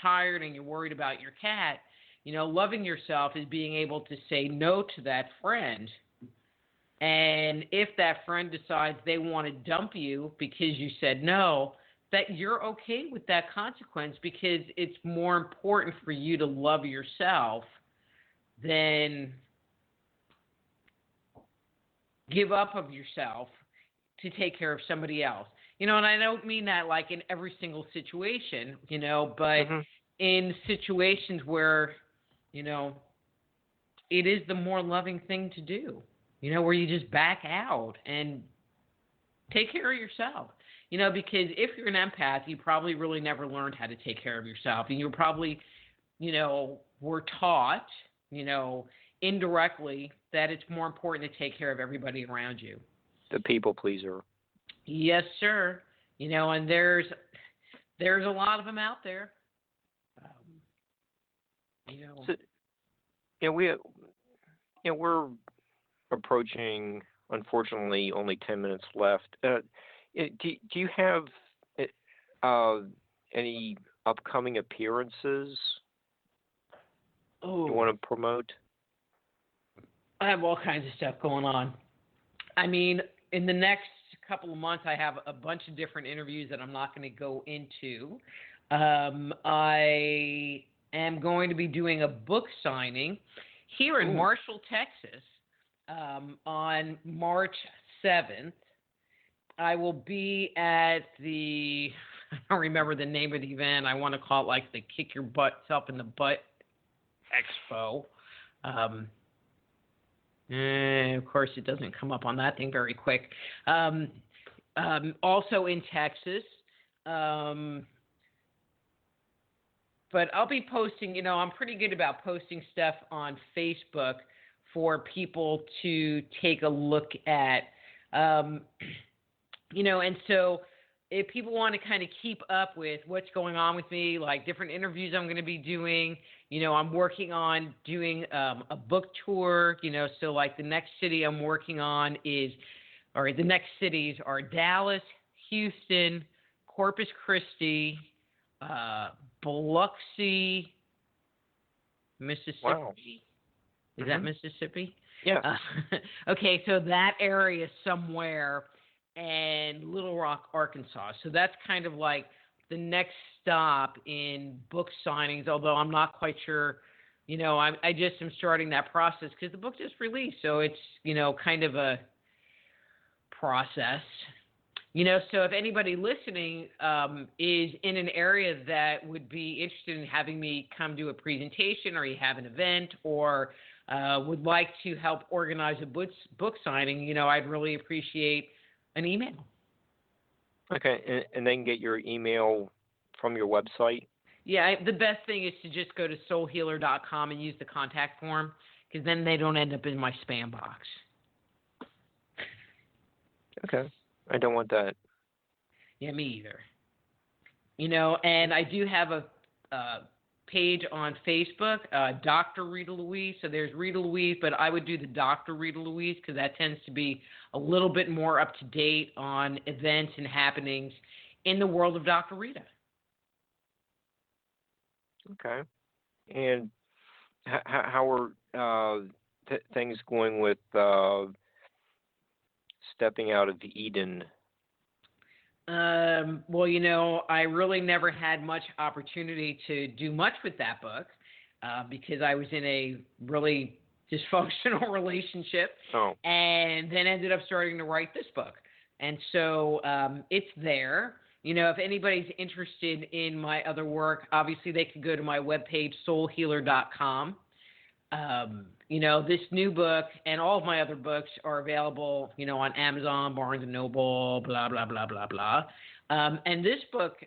D: tired and you're worried about your cat. Loving yourself is being able to say no to that friend. And if that friend decides they want to dump you because you said no, that you're okay with that consequence, because it's more important for you to love yourself than give up of yourself to take care of somebody else. And I don't mean that like in every single situation, but in situations where, it is the more loving thing to do, where you just back out and take care of yourself. Because if you're an empath, you probably really never learned how to take care of yourself. And you probably, were taught, indirectly that it's more important to take care of everybody around you.
C: The people pleaser.
D: Yes, sir. And there's a lot of them out there.
C: So, we're approaching, unfortunately, only 10 minutes left. Do you have any upcoming appearances you want to promote?
D: I have all kinds of stuff going on. I mean, in the next couple of months, I have a bunch of different interviews that I'm not going to go into. I am going to be doing a book signing here in Marshall, Texas, on March 7th. I will be at the, I don't remember the name of the event. I want to call it like the Kick Your Butt Up in the Butt Expo. Of course, it doesn't come up on that thing very quick. Also in Texas. But I'll be posting, I'm pretty good about posting stuff on Facebook for people to take a look at. And so if people want to kind of keep up with what's going on with me, like different interviews I'm going to be doing, I'm working on doing a book tour, so like the next city I'm working on the next cities are Dallas, Houston, Corpus Christi, Biloxi, Mississippi.
C: Wow.
D: Is that Mississippi?
C: Yeah.
D: Okay, so that area somewhere, and Little Rock, Arkansas. So that's kind of like the next stop in book signings, although I'm not quite sure. I just am starting that process because the book just released, so it's, kind of a process. So if anybody listening is in an area that would be interested in having me come do a presentation, or you have an event, or would like to help organize a book signing, I'd really appreciate an email.
C: Okay, and then get your email from your website?
D: Yeah, the best thing is to just go to soulhealer.com and use the contact form, because then they don't end up in my spam box.
C: Okay. I don't want that.
D: Yeah, me either. And I do have a page on Facebook, Dr. Rita Louise. So there's Rita Louise, but I would do the Dr. Rita Louise because that tends to be a little bit more up to date on events and happenings in the world of Dr. Rita.
C: Okay. And how are things going with stepping out of Eden?
D: Well, I really never had much opportunity to do much with that book because I was in a really dysfunctional relationship, and then ended up starting to write this book. And so it's there. If anybody's interested in my other work, obviously they could go to my webpage, soulhealer.com. This new book and all of my other books are available, on Amazon, Barnes & Noble, blah, blah, blah, blah, blah. And this book,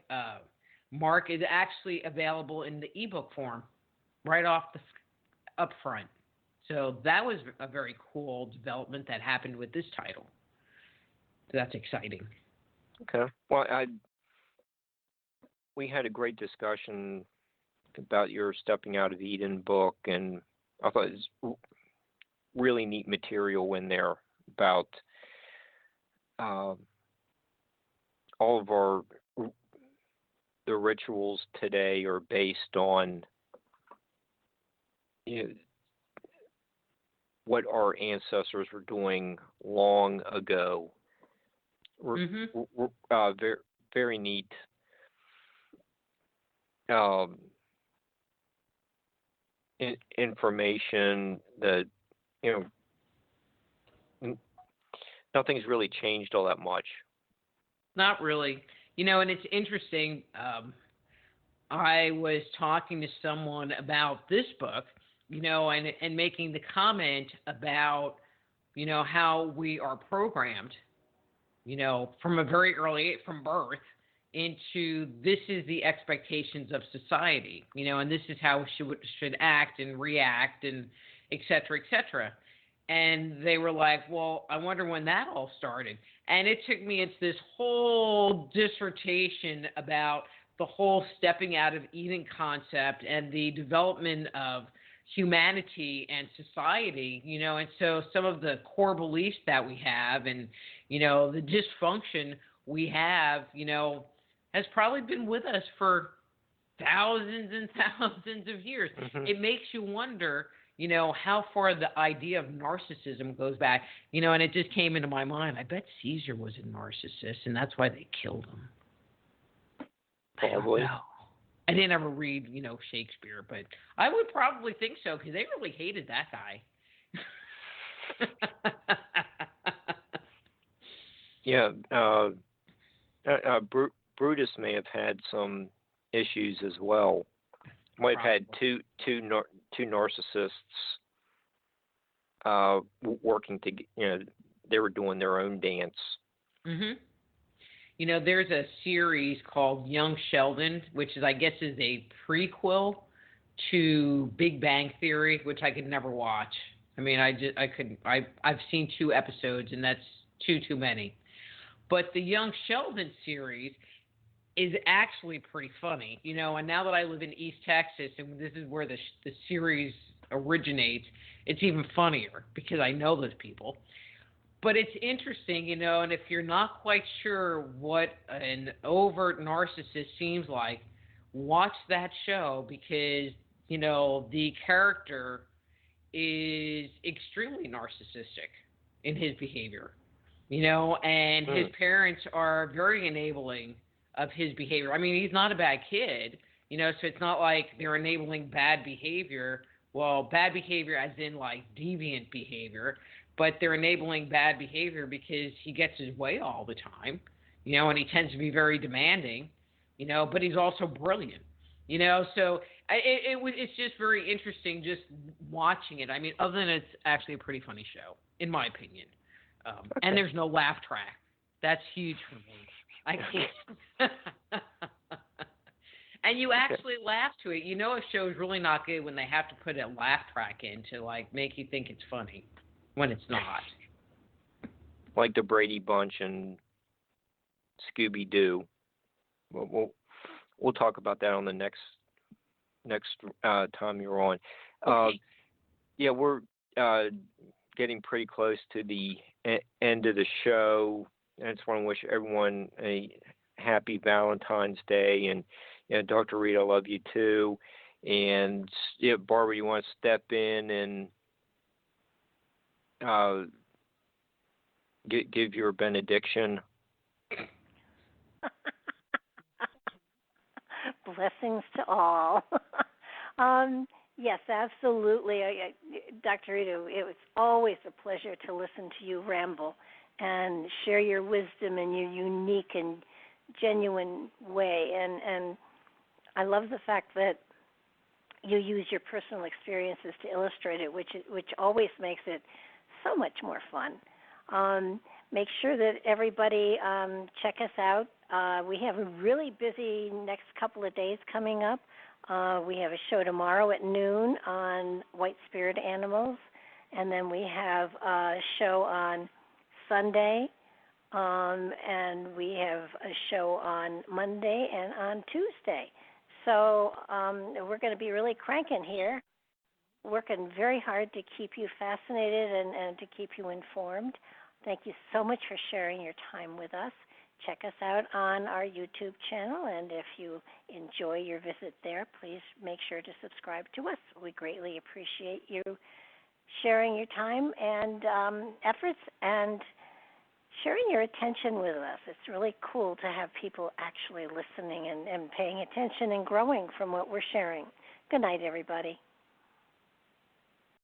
D: Mark, is actually available in the ebook form right off up front. So that was a very cool development that happened with this title. So that's exciting.
C: Okay. Well, we had a great discussion about your Stepping Out of Eden book, and I thought it was really neat material in there about all of the rituals today are based on what our ancestors were doing long ago. Very, very neat. Information that nothing's really changed all that much.
D: Not really. And it's interesting. I was talking to someone about this book, and making the comment about, how we are programmed, from a very early age, from birth, into this is the expectations of society, and this is how we should act and react and et cetera, et cetera. And they were like, well, I wonder when that all started. And it's this whole dissertation about the whole stepping out of Eden concept and the development of humanity and society, and so some of the core beliefs that we have and, the dysfunction we have, has probably been with us for thousands and thousands of years. Mm-hmm. It makes you wonder, how far the idea of narcissism goes back, and it just came into my mind. I bet Caesar was a narcissist, and that's why they killed him.
C: Probably.
D: I don't know. I didn't ever read, Shakespeare, but I would probably think so because they really hated that guy.
C: Yeah, Brutus may have had some issues as well. Might have had two narcissists working together. They were doing their own dance.
D: Mm-hmm. There's a series called Young Sheldon, which is, I guess, is a prequel to Big Bang Theory, which I could never watch. I mean, I've seen 2 episodes, and that's too many. But the Young Sheldon series is actually pretty funny, and now that I live in East Texas, and this is where the series originates, it's even funnier because I know those people. But it's interesting, and if you're not quite sure what an overt narcissist seems like, watch that show because, the character is extremely narcissistic in his behavior, and his parents are very enabling of his behavior. I mean, he's not a bad kid, so it's not like they're enabling bad behavior. Well, bad behavior as in like deviant behavior, but they're enabling bad behavior because he gets his way all the time, and he tends to be very demanding, but he's also brilliant, so it's just very interesting just watching it. I mean, other than it's actually a pretty funny show, in my opinion. Okay. And there's no laugh track. That's huge for me. I can't. And you actually laugh to it. A show is really not good when they have to put a laugh track in to like make you think it's funny when it's not.
C: Like the Brady Bunch and Scooby-Doo. We'll talk about that on the next time you're on.
D: Okay.
C: Yeah, we're getting pretty close to the end of the show. I just want to wish everyone a happy Valentine's Day, and Dr. Rita, I love you too. And Barbara, you want to step in and give your benediction?
B: Blessings to all. Yes, absolutely. Dr. Rita, it was always a pleasure to listen to you ramble and share your wisdom in your unique and genuine way. And I love the fact that you use your personal experiences to illustrate it, which always makes it so much more fun. Make sure that everybody check us out. We have a really busy next couple of days coming up. We have a show tomorrow at noon on white spirit animals, and then we have a show on Sunday, and we have a show on Monday and on Tuesday. So we're going to be really cranking here. working very hard to keep you fascinated and to keep you informed. Thank you so much for sharing your time with us. Check us out on our YouTube channel, and if you enjoy your visit there, please make sure to subscribe to us. We greatly appreciate you sharing your time and efforts and sharing your attention with us. It's really cool to have people actually listening and paying attention and growing from what we're sharing. Good night, everybody.